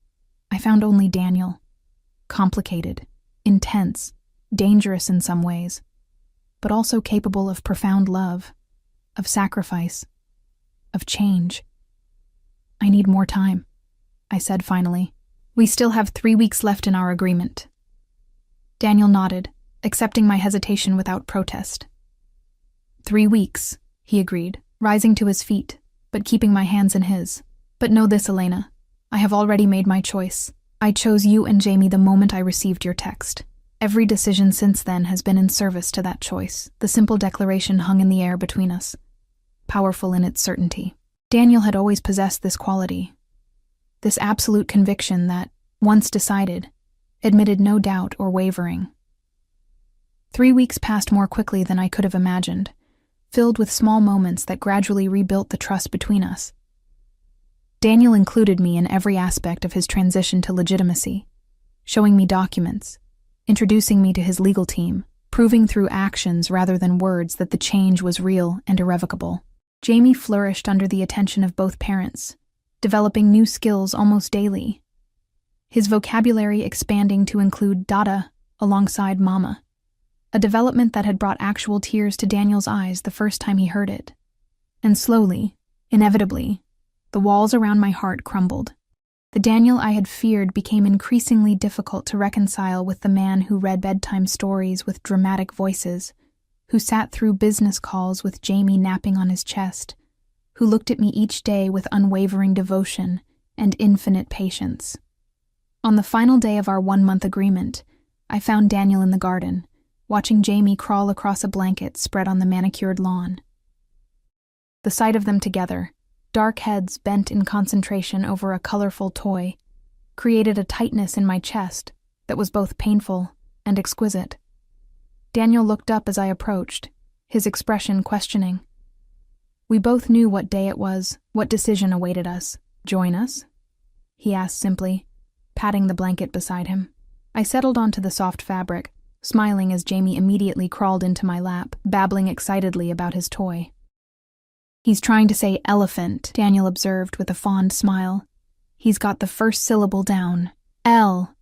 I found only Daniel. Complicated, intense, dangerous in some ways, but also capable of profound love, of sacrifice, of change. I need more time, I said finally. We still have 3 weeks left in our agreement. Daniel nodded, accepting my hesitation without protest. 3 weeks, he agreed, rising to his feet, but keeping my hands in his. But know this, Elena. I have already made my choice. I chose you and Jamie the moment I received your text. Every decision since then has been in service to that choice. The simple declaration hung in the air between us, powerful in its certainty. Daniel had always possessed this quality, this absolute conviction that, once decided, admitted no doubt or wavering. 3 weeks passed more quickly than I could have imagined, filled with small moments that gradually rebuilt the trust between us. Daniel included me in every aspect of his transition to legitimacy, showing me documents, introducing me to his legal team, proving through actions rather than words that the change was real and irrevocable. Jamie flourished under the attention of both parents, developing new skills almost daily, his vocabulary expanding to include dada alongside mama, a development that had brought actual tears to Daniel's eyes the first time he heard it. And slowly, inevitably, the walls around my heart crumbled. The Daniel I had feared became increasingly difficult to reconcile with the man who read bedtime stories with dramatic voices, who sat through business calls with Jamie napping on his chest, who looked at me each day with unwavering devotion and infinite patience. On the final day of our 1-month agreement, I found Daniel in the garden, watching Jamie crawl across a blanket spread on the manicured lawn. The sight of them together, dark heads bent in concentration over a colorful toy, created a tightness in my chest that was both painful and exquisite. Daniel looked up as I approached, his expression questioning. We both knew what day it was, what decision awaited us. Join us? He asked simply, patting the blanket beside him. I settled onto the soft fabric, smiling as Jamie immediately crawled into my lap, babbling excitedly about his toy. He's trying to say elephant, Daniel observed with a fond smile. He's got the first syllable down. L,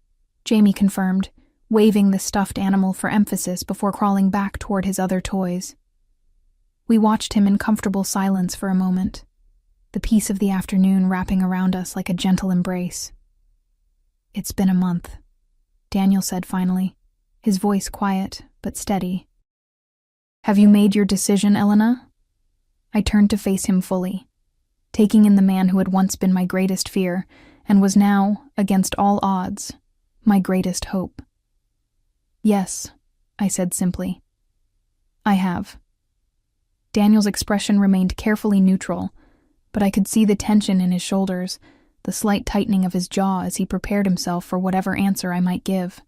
Jamie confirmed, waving the stuffed animal for emphasis before crawling back toward his other toys. We watched him in comfortable silence for a moment, the peace of the afternoon wrapping around us like a gentle embrace. It's been a month, Daniel said finally, his voice quiet but steady. Have you made your decision, Elena? I turned to face him fully, taking in the man who had once been my greatest fear and was now, against all odds, my greatest hope. Yes, I said simply. I have. Daniel's expression remained carefully neutral, but I could see the tension in his shoulders, the slight tightening of his jaw as he prepared himself for whatever answer I might give.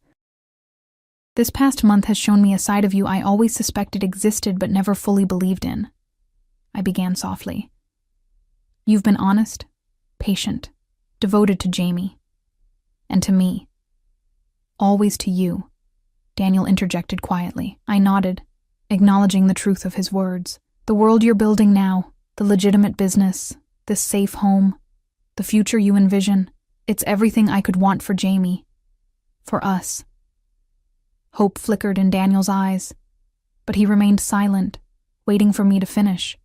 This past month has shown me a side of you I always suspected existed but never fully believed in. I began softly. You've been honest, patient, devoted to Jamie. And to me. Always to you, Daniel interjected quietly. I nodded, acknowledging the truth of his words. The world you're building now, the legitimate business, this safe home, the future you envision, it's everything I could want for Jamie. For us. Hope flickered in Daniel's eyes, but he remained silent, waiting for me to finish.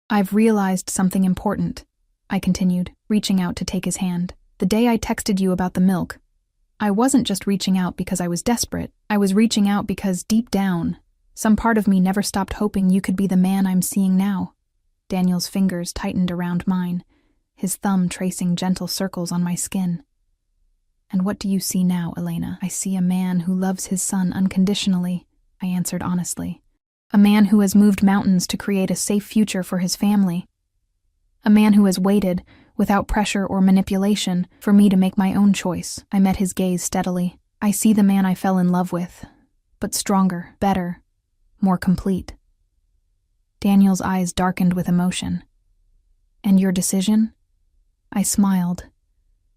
I've realized something important, I continued, reaching out to take his hand. The day I texted you about the milk, I wasn't just reaching out because I was desperate. I was reaching out because deep down, some part of me never stopped hoping you could be the man I'm seeing now. Daniel's fingers tightened around mine, his thumb tracing gentle circles on my skin. And what do you see now, Elena? I see a man who loves his son unconditionally, I answered honestly. A man who has moved mountains to create a safe future for his family. A man who has waited, without pressure or manipulation, for me to make my own choice. I met his gaze steadily. I see the man I fell in love with, but stronger, better, more complete. Daniel's eyes darkened with emotion. And your decision? I smiled,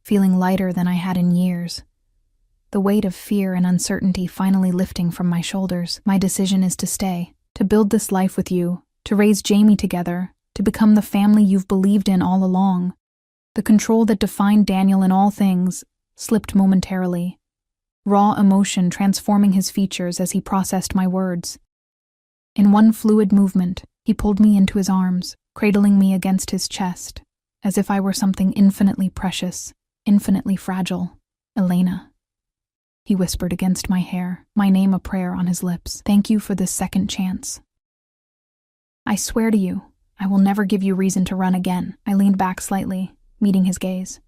feeling lighter than I had in years. The weight of fear and uncertainty finally lifting from my shoulders. My decision is to stay, to build this life with you, to raise Jamie together, to become the family you've believed in all along. The control that defined Daniel in all things slipped momentarily, raw emotion transforming his features as he processed my words. In one fluid movement, he pulled me into his arms, cradling me against his chest, as if I were something infinitely precious, infinitely fragile. Elena. He whispered against my hair, my name a prayer on his lips. Thank you for this second chance. I swear to you, I will never give you reason to run again. I leaned back slightly, meeting his gaze.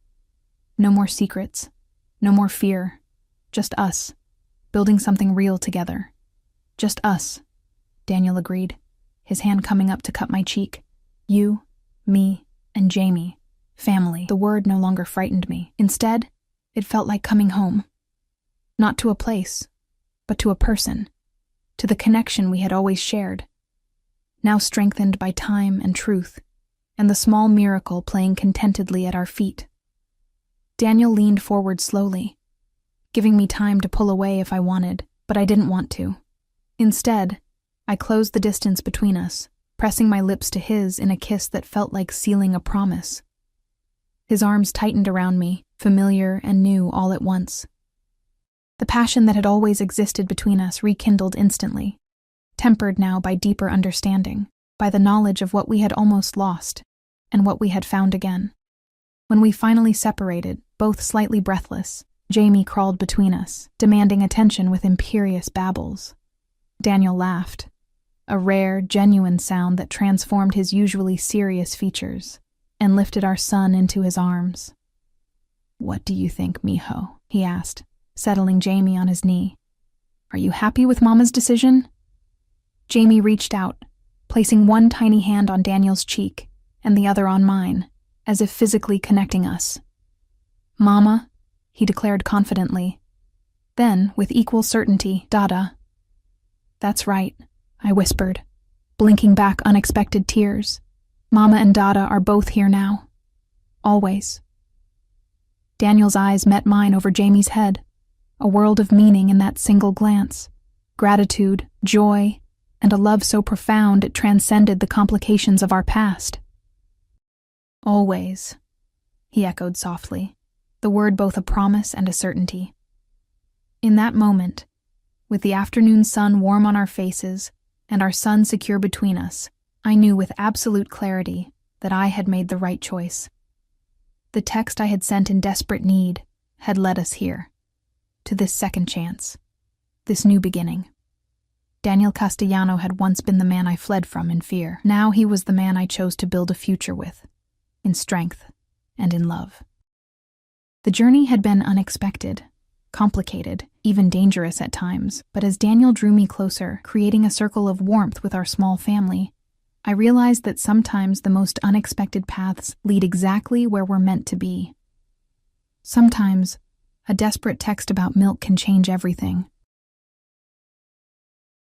No more secrets, no more fear, just us, building something real together. Just us, Daniel agreed, his hand coming up to cut my cheek. You, me, and Jamie, family. The word no longer frightened me. Instead, it felt like coming home. Not to a place, but to a person, to the connection we had always shared, now strengthened by time and truth, and the small miracle playing contentedly at our feet. Daniel leaned forward slowly, giving me time to pull away if I wanted, but I didn't want to. Instead, I closed the distance between us, pressing my lips to his in a kiss that felt like sealing a promise. His arms tightened around me, familiar and new all at once. The passion that had always existed between us rekindled instantly, tempered now by deeper understanding, by the knowledge of what we had almost lost and what we had found again. When we finally separated, both slightly breathless, Jamie crawled between us, demanding attention with imperious babbles. Daniel laughed, a rare, genuine sound that transformed his usually serious features, and lifted our son into his arms. What do you think, mijo? He asked, settling Jamie on his knee. Are you happy with Mama's decision? Jamie reached out, placing one tiny hand on Daniel's cheek and the other on mine, as if physically connecting us. Mama, he declared confidently. Then, with equal certainty, Dada. That's right, I whispered, blinking back unexpected tears. Mama and Dada are both here now. Always. Daniel's eyes met mine over Jamie's head, a world of meaning in that single glance. Gratitude, joy, and a love so profound it transcended the complications of our past. Always, he echoed softly, the word both a promise and a certainty. In that moment, with the afternoon sun warm on our faces and our son secure between us, I knew with absolute clarity that I had made the right choice. The text I had sent in desperate need had led us here, to this second chance, this new beginning. Daniel Castellano had once been the man I fled from in fear. Now he was the man I chose to build a future with, in strength and in love. The journey had been unexpected, complicated, even dangerous at times, but as Daniel drew me closer, creating a circle of warmth with our small family, I realized that sometimes the most unexpected paths lead exactly where we're meant to be. Sometimes, a desperate text about milk can change everything.